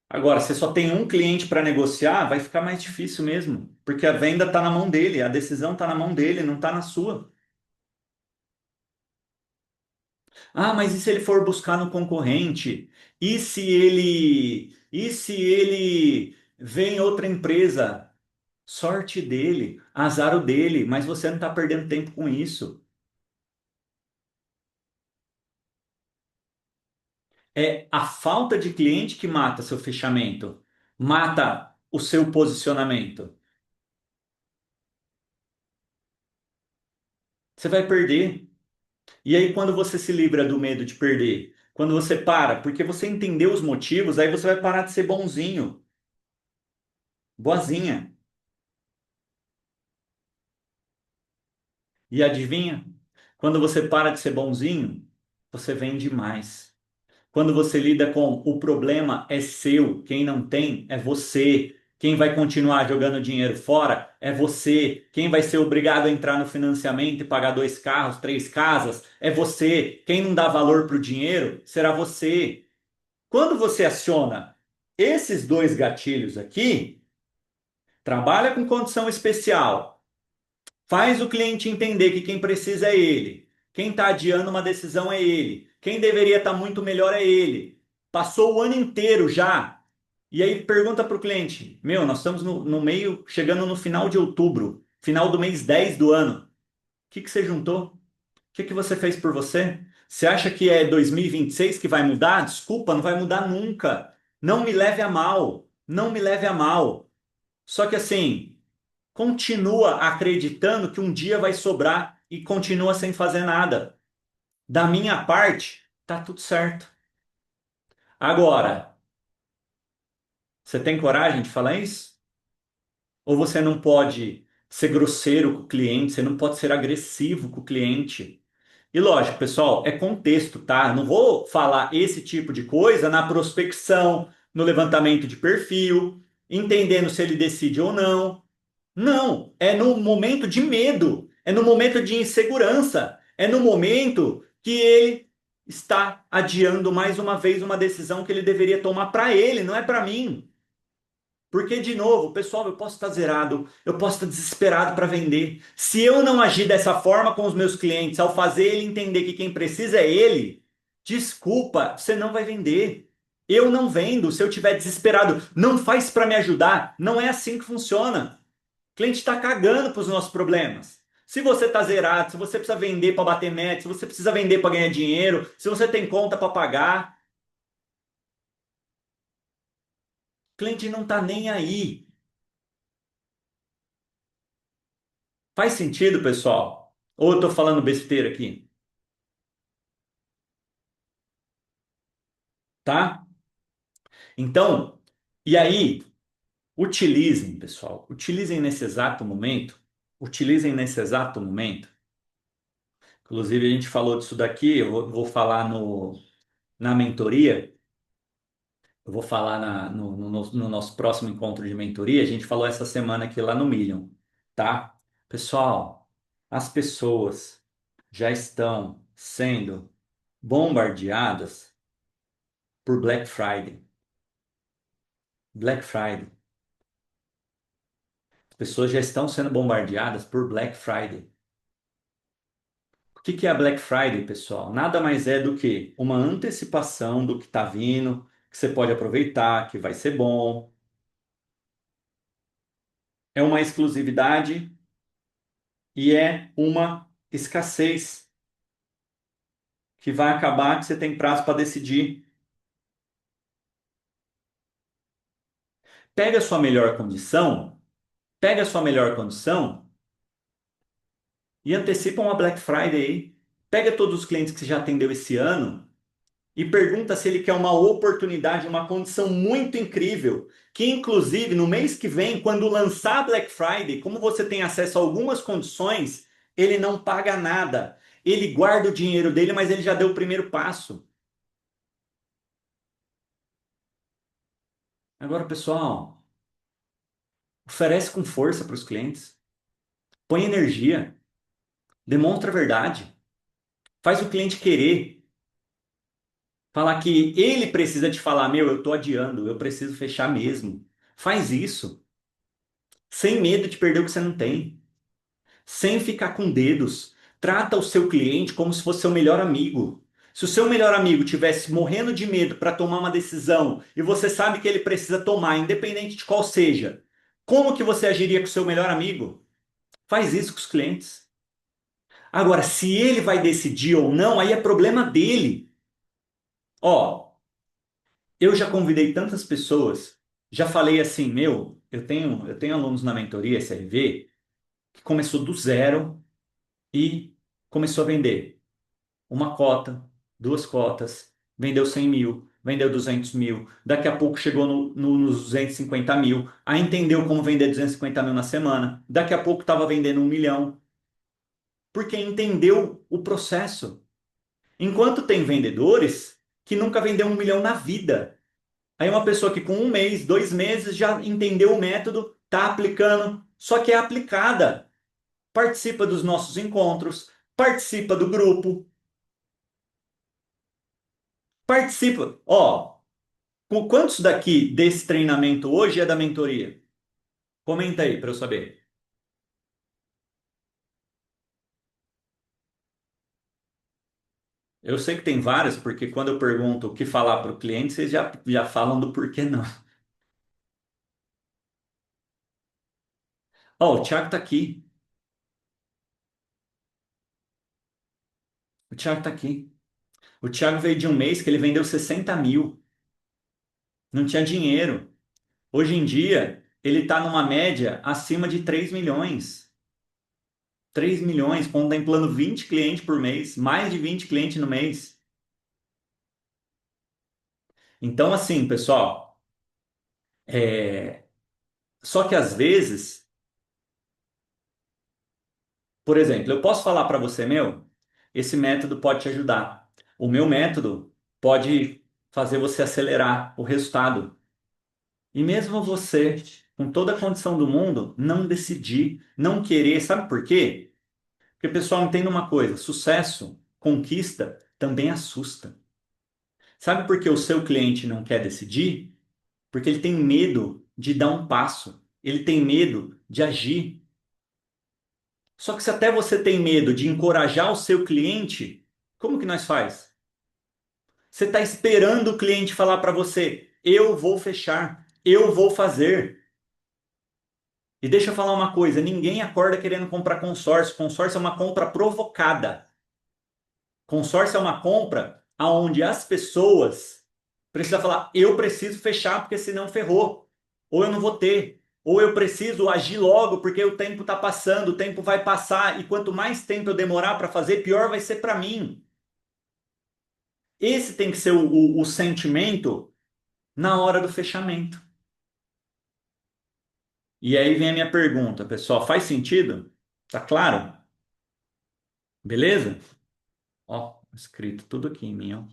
Agora, se só tem um cliente para negociar, vai ficar mais difícil mesmo, porque a venda está na mão dele, a decisão está na mão dele, não está na sua. Ah, mas e se ele for buscar no concorrente? E se ele vem outra empresa? Sorte dele, azar o dele, mas você não está perdendo tempo com isso. É a falta de cliente que mata seu fechamento, mata o seu posicionamento. Você vai perder. E aí, quando você se livra do medo de perder, quando você para, porque você entendeu os motivos, aí você vai parar de ser bonzinho, boazinha. E adivinha? Quando você para de ser bonzinho, você vende mais. Quando você lida com o problema é seu, quem não tem é você. Quem vai continuar jogando dinheiro fora é você. Quem vai ser obrigado a entrar no financiamento e pagar dois carros, três casas é você. Quem não dá valor para o dinheiro será você. Quando você aciona esses dois gatilhos aqui, trabalha com condição especial, faz o cliente entender que quem precisa é ele, quem está adiando uma decisão é ele, quem deveria estar muito melhor é ele. Passou o ano inteiro já. E aí pergunta para o cliente: Meu, nós estamos no meio, chegando no final de outubro, final do mês 10 do ano. O que que você juntou? O que que você fez por você? Você acha que é 2026 que vai mudar? Desculpa, não vai mudar nunca. Não me leve a mal. Não me leve a mal. Só que assim, continua acreditando que um dia vai sobrar e continua sem fazer nada. Da minha parte, tá tudo certo. Agora, você tem coragem de falar isso? Ou você não pode ser grosseiro com o cliente, você não pode ser agressivo com o cliente. E lógico, pessoal, é contexto, tá? Eu não vou falar esse tipo de coisa na prospecção, no levantamento de perfil, entendendo se ele decide ou não. Não, é no momento de medo, é no momento de insegurança, é no momento que ele está adiando mais uma vez uma decisão que ele deveria tomar para ele, não é para mim. Porque, de novo, pessoal, eu posso estar zerado, eu posso estar desesperado para vender. Se eu não agir dessa forma com os meus clientes, ao fazer ele entender que quem precisa é ele, desculpa, você não vai vender. Eu não vendo se eu estiver desesperado. Não faz para me ajudar. Não é assim que funciona. O cliente está cagando para os nossos problemas. Se você está zerado, se você precisa vender para bater meta, se você precisa vender para ganhar dinheiro, se você tem conta para pagar, o cliente não está nem aí. Faz sentido, pessoal? Ou eu estou falando besteira aqui? Tá? Então, e aí, utilizem, pessoal, utilizem nesse exato momento, utilizem nesse exato momento. Inclusive, a gente falou disso daqui, eu vou falar na mentoria. Eu vou falar no nosso próximo encontro de mentoria. A gente falou essa semana aqui lá no Million, tá? Pessoal, as pessoas já estão sendo bombardeadas por Black Friday. Black Friday. As pessoas já estão sendo bombardeadas por Black Friday. O que que é a Black Friday, pessoal? Nada mais é do que uma antecipação do que está vindo, que você pode aproveitar, que vai ser bom. É uma exclusividade e é uma escassez que vai acabar que você tem prazo para decidir. Pega a sua melhor condição, pega a sua melhor condição e antecipa uma Black Friday aí. Pega todos os clientes que você já atendeu esse ano e pergunta se ele quer uma oportunidade, uma condição muito incrível, que inclusive no mês que vem, quando lançar a Black Friday, como você tem acesso a algumas condições, ele não paga nada. Ele guarda o dinheiro dele, mas ele já deu o primeiro passo. Agora, pessoal, oferece com força para os clientes. Põe energia, demonstra a verdade, faz o cliente querer. Falar que ele precisa te falar, meu, eu estou adiando, eu preciso fechar mesmo. Faz isso, sem medo de perder o que você não tem, sem ficar com dedos. Trata o seu cliente como se fosse seu melhor amigo. Se o seu melhor amigo tivesse morrendo de medo para tomar uma decisão e você sabe que ele precisa tomar, independente de qual seja, como que você agiria com o seu melhor amigo? Faz isso com os clientes. Agora, se ele vai decidir ou não, aí é problema dele. Ó, eu já convidei tantas pessoas, já falei assim, meu, eu tenho alunos na mentoria SLV que começou do zero e começou a vender uma cota, duas cotas, vendeu 100 mil, vendeu 200 mil, daqui a pouco chegou nos 250 mil, aí entendeu como vender 250 mil na semana, daqui a pouco estava vendendo 1 milhão, porque entendeu o processo. Enquanto tem vendedores que nunca vendeu 1 milhão na vida. Aí uma pessoa que com 1 mês, 2 meses já entendeu o método, está aplicando, só que é aplicada. Participa dos nossos encontros, participa do grupo, participa. Ó, com quantos daqui desse treinamento hoje é da mentoria? Comenta aí para eu saber. Eu sei que tem vários, porque quando eu pergunto o que falar para o cliente, vocês já falam do porquê não. Ó, o Thiago está aqui. O Thiago está aqui. O Thiago veio de um mês que ele vendeu 60 mil. Não tinha dinheiro. Hoje em dia, ele está numa média acima de 3 milhões. 3 milhões, contemplando 20 clientes por mês, mais de 20 clientes no mês. Então, assim, pessoal, é, Só que às vezes, por exemplo, eu posso falar para você, meu, esse método pode te ajudar. O meu método pode fazer você acelerar o resultado. E mesmo você, com toda a condição do mundo, não decidir, não querer, sabe por quê? Porque, pessoal, entenda uma coisa: sucesso, conquista, também assusta. Sabe por que o seu cliente não quer decidir? Porque ele tem medo de dar um passo, ele tem medo de agir. Só que se até você tem medo de encorajar o seu cliente, como que nós faz? Você está esperando o cliente falar para você: eu vou fechar, eu vou fazer. E deixa eu falar uma coisa: ninguém acorda querendo comprar consórcio. Consórcio é uma compra provocada. Consórcio é uma compra onde as pessoas precisam falar: eu preciso fechar porque senão ferrou. Ou eu não vou ter. Ou eu preciso agir logo porque o tempo está passando, o tempo vai passar e quanto mais tempo eu demorar para fazer, pior vai ser para mim. Esse tem que ser o sentimento na hora do fechamento. E aí vem a minha pergunta, pessoal: faz sentido? Tá claro? Beleza? Ó, escrito tudo aqui em mim, ó.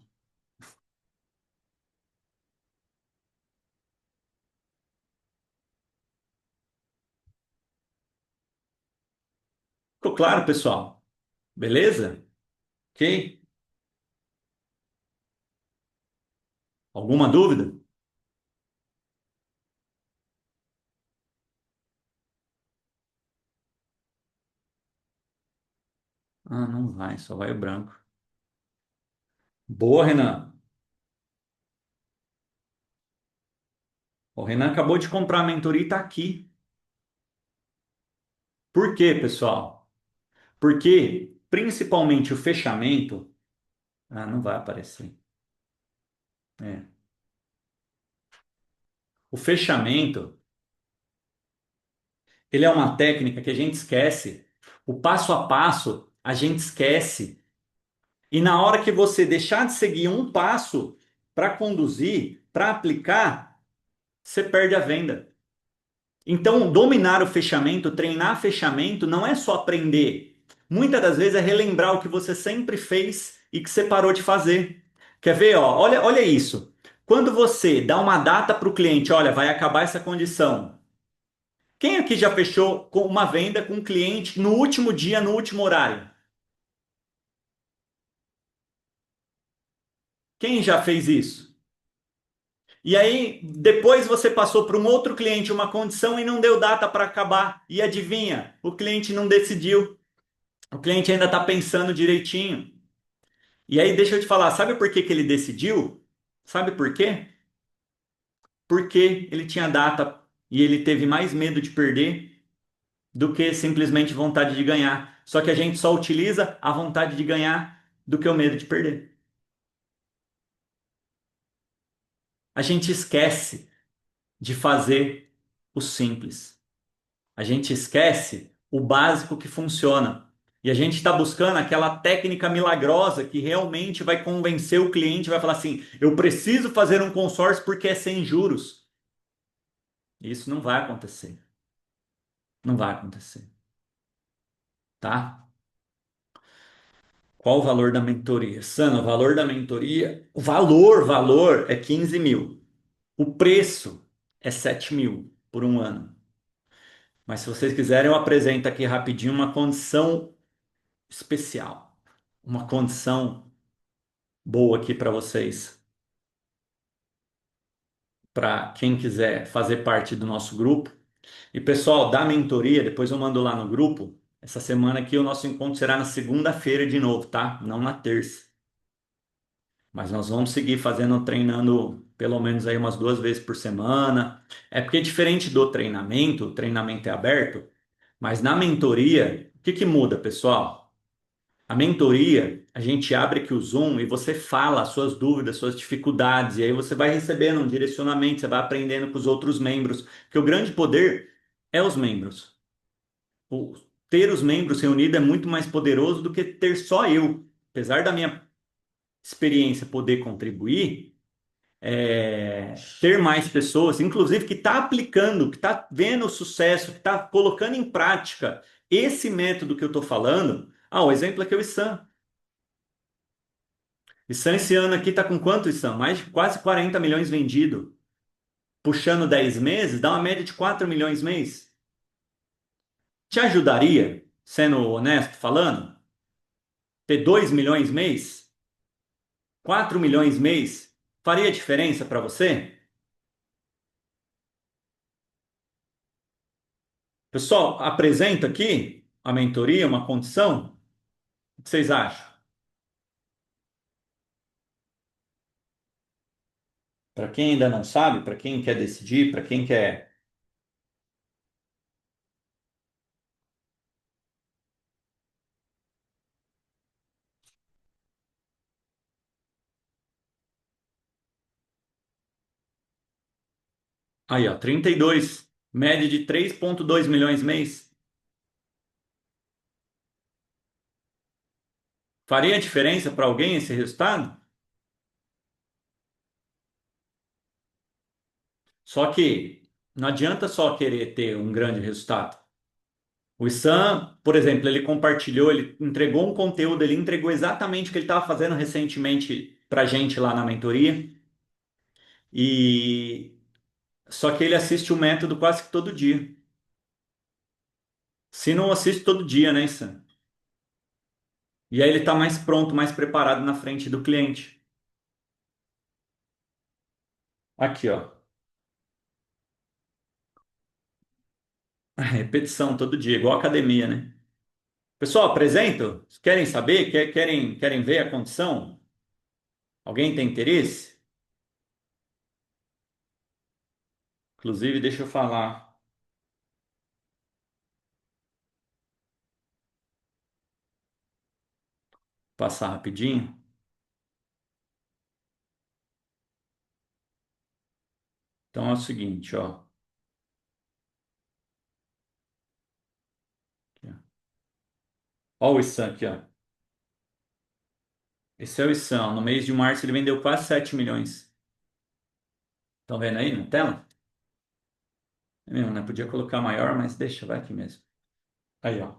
Ficou claro, pessoal? Beleza? Ok? Alguma dúvida? Ah, não vai, só vai o branco. Boa, Renan. O Renan acabou de comprar a mentoria e tá aqui. Por quê, pessoal? Porque, principalmente o fechamento. Ah, não vai aparecer. É. O fechamento, ele é uma técnica que a gente esquece. O passo a passo, a gente esquece. E na hora que você deixar de seguir um passo para conduzir, para aplicar, você perde a venda. Então, dominar o fechamento, treinar fechamento, não é só aprender. Muitas das vezes é relembrar o que você sempre fez e que você parou de fazer. Quer ver? Ó, olha isso. Quando você dá uma data para o cliente, olha, vai acabar essa condição. Quem aqui já fechou com uma venda com um cliente no último dia, no último horário? Quem já fez isso? E aí, depois você passou para um outro cliente uma condição e não deu data para acabar. E adivinha? O cliente não decidiu. O cliente ainda está pensando direitinho. E aí, deixa eu te falar, sabe por que que ele decidiu? Sabe por quê? Porque ele tinha data e ele teve mais medo de perder do que simplesmente vontade de ganhar. Só que a gente só utiliza a vontade de ganhar do que o medo de perder. A gente esquece de fazer o simples. A gente esquece o básico que funciona. E a gente está buscando aquela técnica milagrosa que realmente vai convencer o cliente, vai falar assim: eu preciso fazer um consórcio porque é sem juros. Isso não vai acontecer. Não vai acontecer, tá? Qual o valor da mentoria? Sana, o valor da mentoria, o valor é 15 mil. O preço é 7 mil por um ano. Mas se vocês quiserem, eu apresento aqui rapidinho uma condição especial. Uma condição boa aqui para vocês, para quem quiser fazer parte do nosso grupo. E pessoal, da mentoria, depois eu mando lá no grupo. Essa semana aqui o nosso encontro será na segunda-feira de novo, tá? Não na terça. Mas nós vamos seguir fazendo, treinando pelo menos aí umas 2 vezes por semana. É porque diferente do treinamento, o treinamento é aberto, mas na mentoria, o que que muda, pessoal? A mentoria, a gente abre aqui o Zoom e você fala as suas dúvidas, suas dificuldades, e aí você vai recebendo um direcionamento, você vai aprendendo com os outros membros, que o grande poder é os membros. O- Ter os membros reunidos é muito mais poderoso do que ter só eu. Apesar da minha experiência poder contribuir, ter mais pessoas, inclusive que está aplicando, que está vendo o sucesso, que está colocando em prática esse método que eu estou falando. Ah, o exemplo aqui é o Isam. Isam esse ano aqui está com quanto, Isam? Mais de quase 40 milhões vendido. Puxando 10 meses, dá uma média de 4 milhões mês. Te ajudaria, sendo honesto falando, ter 2 milhões mês? 4 milhões mês? Faria diferença para você? Pessoal, apresento aqui a mentoria, uma condição. O que vocês acham? Para quem ainda não sabe, para quem quer decidir, para quem quer. Aí, ó, 32, média de 3,2 milhões mês. Faria diferença para alguém esse resultado? Só que não adianta só querer ter um grande resultado. O Issam, por exemplo, ele compartilhou, ele entregou um conteúdo, ele entregou exatamente o que ele estava fazendo recentemente para gente lá na mentoria. E só que ele assiste o método quase que todo dia. Se não assiste todo dia, né, Issam? E aí ele está mais pronto, mais preparado na frente do cliente. Aqui, ó. Repetição todo dia, igual academia, né? Pessoal, apresento? Querem saber? Querem ver a condição? Alguém tem interesse? Inclusive, deixa eu falar, passar rapidinho. Então é o seguinte, ó. Aqui, ó o Issan aqui, ó. Esse é o Issan. No mês de março ele vendeu quase 7 milhões. Estão vendo aí na tela? É mesmo, né? Podia colocar maior, mas deixa, vai aqui mesmo. Aí, ó.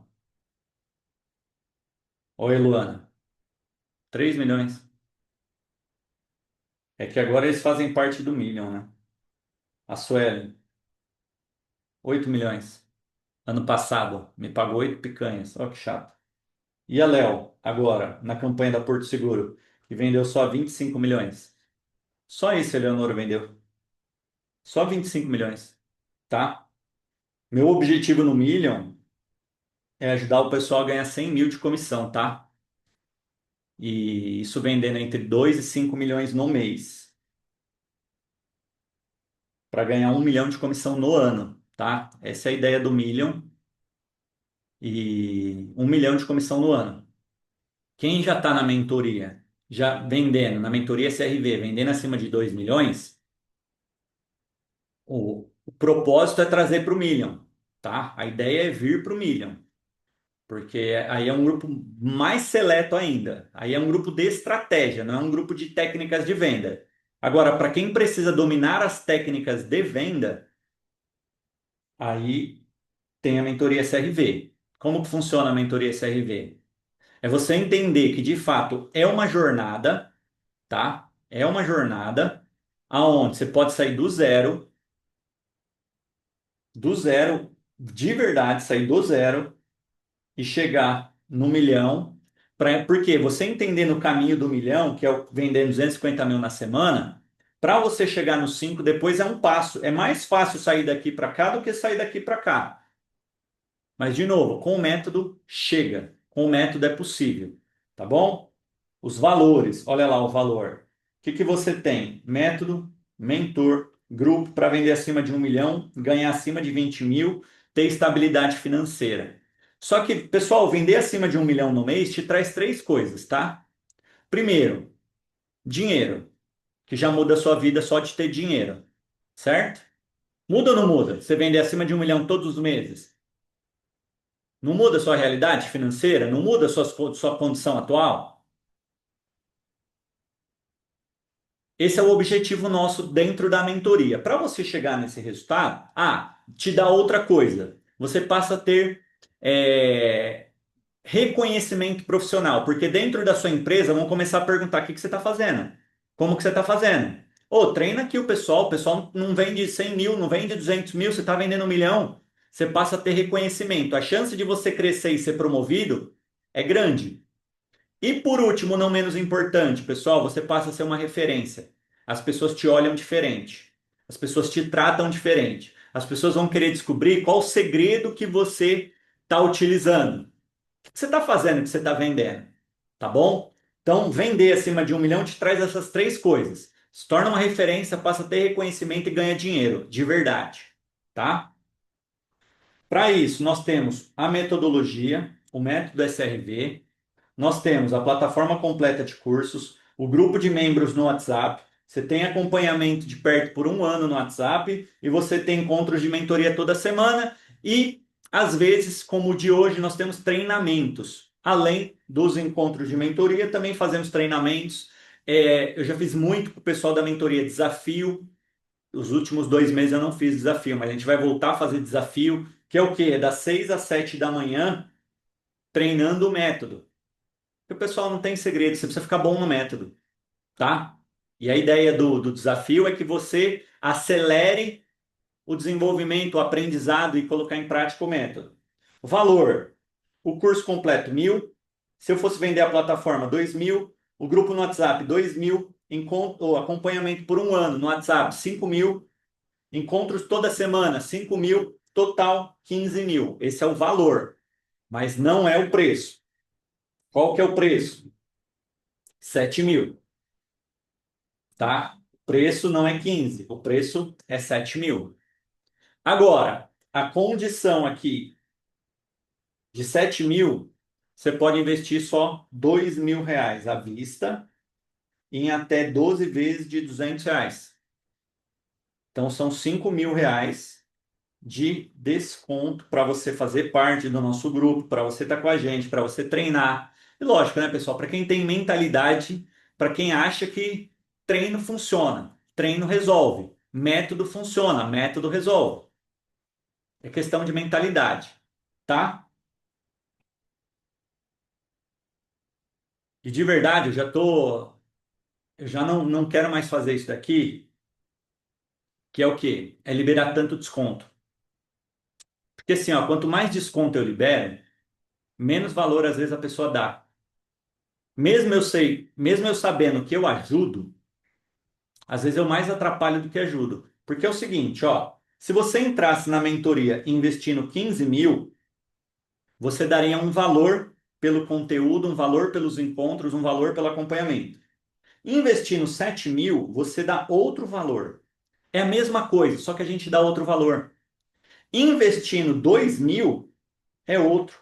Oi, Luana. 3 milhões. É que agora eles fazem parte do Million, né? A Suelen, 8 milhões. Ano passado, me pagou 8 picanhas. Olha que chato. E a Léo, agora, na campanha da Porto Seguro, que vendeu só 25 milhões. Só isso a Eleonora vendeu. Só 25 milhões, tá? Meu objetivo no Million é ajudar o pessoal a ganhar 100 mil de comissão, tá? E isso vendendo entre 2 e 5 milhões no mês. Para ganhar 1 milhão de comissão no ano, tá? Essa é a ideia do Million. E 1 milhão de comissão no ano. Quem já está na mentoria, já vendendo, na mentoria CRV, vendendo acima de 2 milhões, o propósito é trazer para o Million, tá? A ideia é vir para o Million, porque aí é um grupo mais seleto ainda. Aí é um grupo de estratégia, não é um grupo de técnicas de venda. Agora, para quem precisa dominar as técnicas de venda, aí tem a mentoria CRV. Como que funciona a mentoria CRV? É você entender que de fato é uma jornada, tá? É uma jornada aonde você pode sair do zero, de verdade, sair do zero e chegar no milhão. Porque você entendendo o caminho do milhão, que é o vender 250 mil na semana, para você chegar no 5 depois é um passo. É mais fácil sair daqui para cá do que sair daqui para cá. Mas, de novo, com o método chega. Com o método é possível. Tá bom? Os valores, olha lá o valor. O que que você tem? Método, mentor, grupo para vender acima de 1 milhão, ganhar acima de 20 mil, ter estabilidade financeira. Só que, pessoal, vender acima de 1 milhão no mês te traz três coisas, tá? Primeiro, dinheiro, que já muda a sua vida só de ter dinheiro, certo? Muda ou não muda? Você vender acima de 1 milhão todos os meses? Não muda a sua realidade financeira? Não muda a sua condição atual? Esse é o objetivo nosso dentro da mentoria. Para você chegar nesse resultado, te dá outra coisa. Você passa a ter é, reconhecimento profissional, porque dentro da sua empresa vão começar a perguntar o que que você está fazendo, como que você está fazendo. Ô, treina aqui o pessoal não vende 100 mil, não vende 200 mil, você está vendendo 1 milhão. Você passa a ter reconhecimento. A chance de você crescer e ser promovido é grande. E por último, não menos importante, pessoal, você passa a ser uma referência. As pessoas te olham diferente. As pessoas te tratam diferente. As pessoas vão querer descobrir qual o segredo que você está utilizando. O que você está fazendo, o que você está vendendo. Tá bom? Então, vender acima de 1 milhão te traz essas três coisas. Se torna uma referência, passa a ter reconhecimento e ganha dinheiro, de verdade. Tá? Para isso, nós temos a metodologia, o método SRV. Nós temos a plataforma completa de cursos, o grupo de membros no WhatsApp. Você tem acompanhamento de perto por 1 ano no WhatsApp e você tem encontros de mentoria toda semana e, às vezes, como o de hoje, nós temos treinamentos. Além dos encontros de mentoria, também fazemos treinamentos. Eu já fiz muito com o pessoal da mentoria desafio. Os últimos 2 meses eu não fiz desafio, mas a gente vai voltar a fazer desafio, que é o quê? É das 6 às 7 da manhã, treinando o método. Porque o pessoal não tem segredo, você precisa ficar bom no método, tá? E a ideia do desafio é que você acelere o desenvolvimento, o aprendizado e colocar em prática o método. O valor, o curso completo, 1.000. Se eu fosse vender a plataforma, 2.000. O grupo no WhatsApp, 2.000. O acompanhamento por 1 ano no WhatsApp, 5.000. Encontros toda semana, 5.000. Total, 15.000. Esse é o valor, mas não é o preço. Qual que é o preço? 7.000. Tá? O preço não é 15, o preço é 7.000. Agora, a condição aqui de 7.000, você pode investir só R$ 2.000 à vista em até 12 vezes de R$ 200. Então, são R$ 5.000 de desconto para você fazer parte do nosso grupo, para você estar com a gente, para você treinar. E lógico, né, pessoal? Para quem tem mentalidade, para quem acha que treino funciona, treino resolve, método funciona, método resolve. É questão de mentalidade, tá? E de verdade, eu já não quero mais fazer isso daqui, que é o quê? É liberar tanto desconto. Porque assim, ó, quanto mais desconto eu libero, menos valor às vezes a pessoa dá. Mesmo eu sabendo que eu ajudo, às vezes eu mais atrapalho do que ajudo. Porque é o seguinte, ó, se você entrasse na mentoria investindo 15.000, você daria um valor pelo conteúdo, um valor pelos encontros, um valor pelo acompanhamento. Investindo 7.000, você dá outro valor. É a mesma coisa, só que a gente dá outro valor. Investindo 2.000 é outro.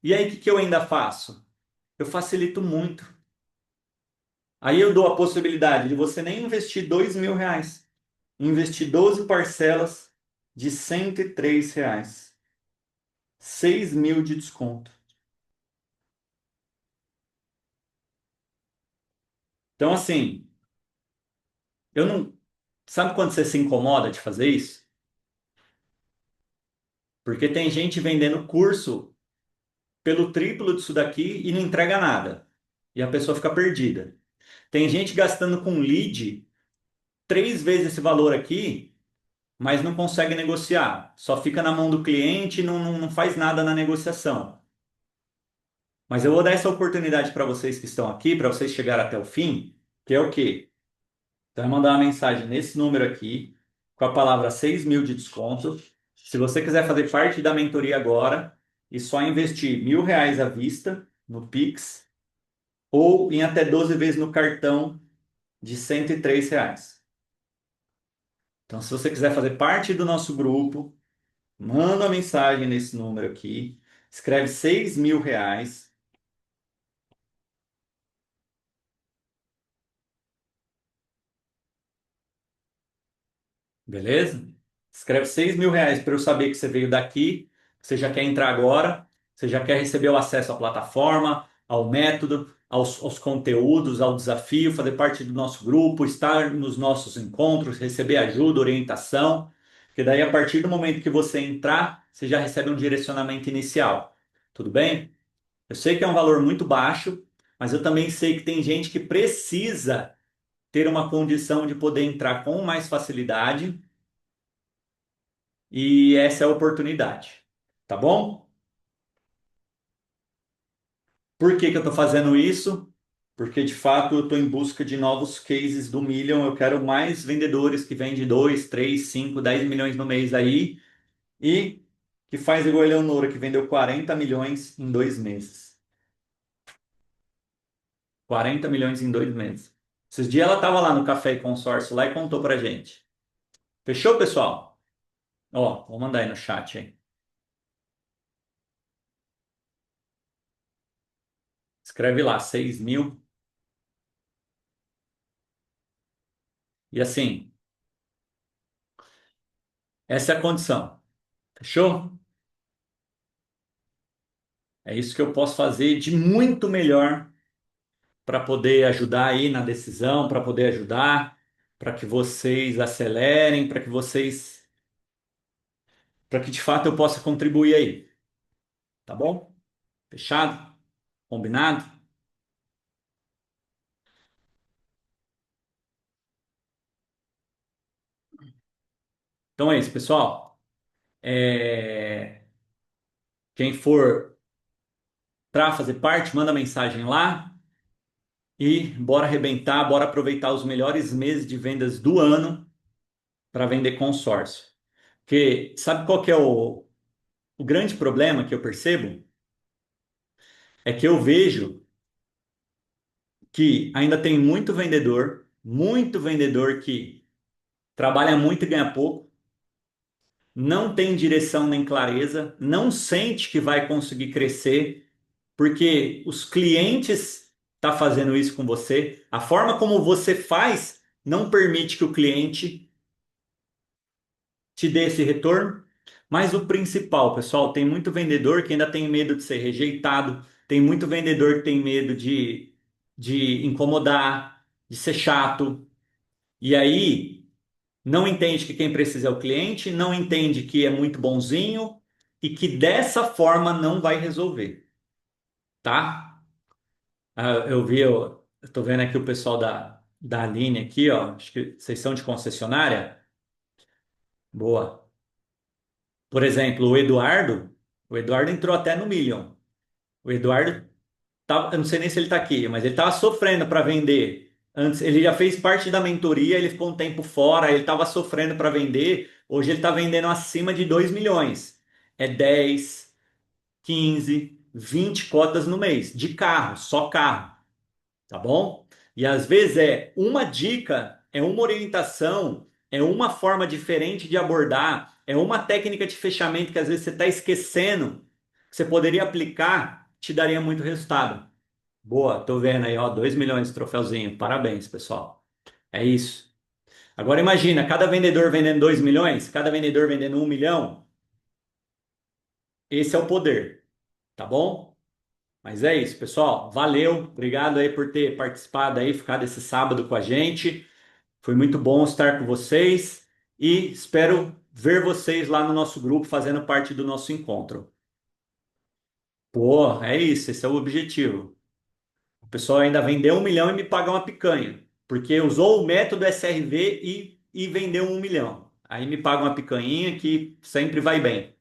E aí o que que eu ainda faço? Eu facilito muito. Aí eu dou a possibilidade de você nem investir R$ 2.000, investir 12 parcelas de R$ 103, 6.000 de desconto. Então, assim, eu não. Sabe quando você se incomoda de fazer isso? Porque tem gente vendendo curso pelo triplo disso daqui e não entrega nada. E a pessoa fica perdida. Tem gente gastando com lead 3 vezes esse valor aqui, mas não consegue negociar. Só fica na mão do cliente e não faz nada na negociação. Mas eu vou dar essa oportunidade para vocês que estão aqui, para vocês chegarem até o fim, que é o quê? Você vai mandar uma mensagem nesse número aqui, com a palavra 6.000 de desconto. Se você quiser fazer parte da mentoria agora e só investir R$ 1.000 à vista no Pix ou em até 12 vezes no cartão de R$ 103. Então, se você quiser fazer parte do nosso grupo, manda uma mensagem nesse número aqui, escreve R$ 6.000. Beleza? Escreve R$ 6.000 para eu saber que você veio daqui, que você já quer entrar agora, você já quer receber o acesso à plataforma, ao método, aos conteúdos, ao desafio, fazer parte do nosso grupo, estar nos nossos encontros, receber ajuda, orientação, porque daí a partir do momento que você entrar, você já recebe um direcionamento inicial. Tudo bem? Eu sei que é um valor muito baixo, mas eu também sei que tem gente que precisa ter uma condição de poder entrar com mais facilidade e essa é a oportunidade. Tá bom? Por que que eu estou fazendo isso? Porque de fato eu estou em busca de novos cases do Million. Eu quero mais vendedores que vendem 2, 3, 5, 10 milhões no mês aí e que faz igual a Eleonora, que vendeu 40 milhões em 2 meses. 40 milhões em 2 meses. Esses dias ela estava lá no Café e Consórcio lá e contou pra gente. Fechou, pessoal? Ó, vou mandar aí no chat aí. Escreve lá, 6 mil. E assim, essa é a condição. Fechou? É isso que eu posso fazer de muito melhor para poder ajudar aí na decisão, para poder ajudar, para que vocês acelerem, para que de fato eu possa contribuir aí. Tá bom? Fechado? Combinado? Então é isso, pessoal. Quem for para fazer parte, manda mensagem lá e bora arrebentar, bora aproveitar os melhores meses de vendas do ano para vender consórcio. Porque sabe qual que é o grande problema que eu percebo? É que eu vejo que ainda tem muito vendedor que trabalha muito e ganha pouco, não tem direção nem clareza, não sente que vai conseguir crescer, porque os clientes estão fazendo isso com você. A forma como você faz não permite que o cliente te dê esse retorno. Mas o principal, pessoal, tem muito vendedor que ainda tem medo de ser rejeitado, tem muito vendedor que tem medo de incomodar, de ser chato. E aí não entende que quem precisa é o cliente, não entende que é muito bonzinho e que dessa forma não vai resolver, tá? Eu tô vendo aqui o pessoal da Aline aqui, ó. Acho que vocês são de concessionária. Boa. Por exemplo, o Eduardo entrou até no Million. O Eduardo eu não sei nem se ele está aqui, mas ele estava sofrendo para vender. Antes, ele já fez parte da mentoria, ele ficou um tempo fora, ele estava sofrendo para vender. Hoje ele está vendendo acima de 2 milhões. É 10, 15, 20 cotas no mês, de carro, só carro, tá bom? E às vezes é uma dica, é uma orientação, é uma forma diferente de abordar, é uma técnica de fechamento que às vezes você está esquecendo, que você poderia aplicar, te daria muito resultado. Boa, tô vendo aí, ó, 2 milhões de troféuzinho. Parabéns, pessoal. É isso. Agora imagina, cada vendedor vendendo 2 milhões, cada vendedor vendendo 1 milhão. Esse é o poder, tá bom? Mas é isso, pessoal. Valeu, obrigado aí por ter participado aí, ficado esse sábado com a gente. Foi muito bom estar com vocês e espero ver vocês lá no nosso grupo fazendo parte do nosso encontro. Pô, é isso, esse é o objetivo. O pessoal ainda vendeu 1 milhão e me paga uma picanha, porque usou o método SRV e vendeu 1 milhão. Aí me paga uma picanha que sempre vai bem.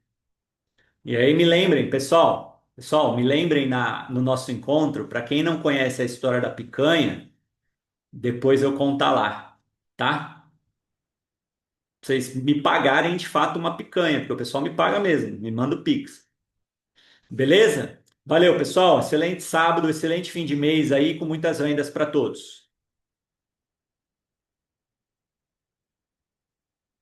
E aí me lembrem, pessoal, me lembrem no nosso encontro, para quem não conhece a história da picanha, depois eu contar lá, tá? Pra vocês me pagarem de fato uma picanha, porque o pessoal me paga mesmo, me manda o Pix. Beleza? Valeu, pessoal. Excelente sábado, excelente fim de mês aí, com muitas vendas para todos.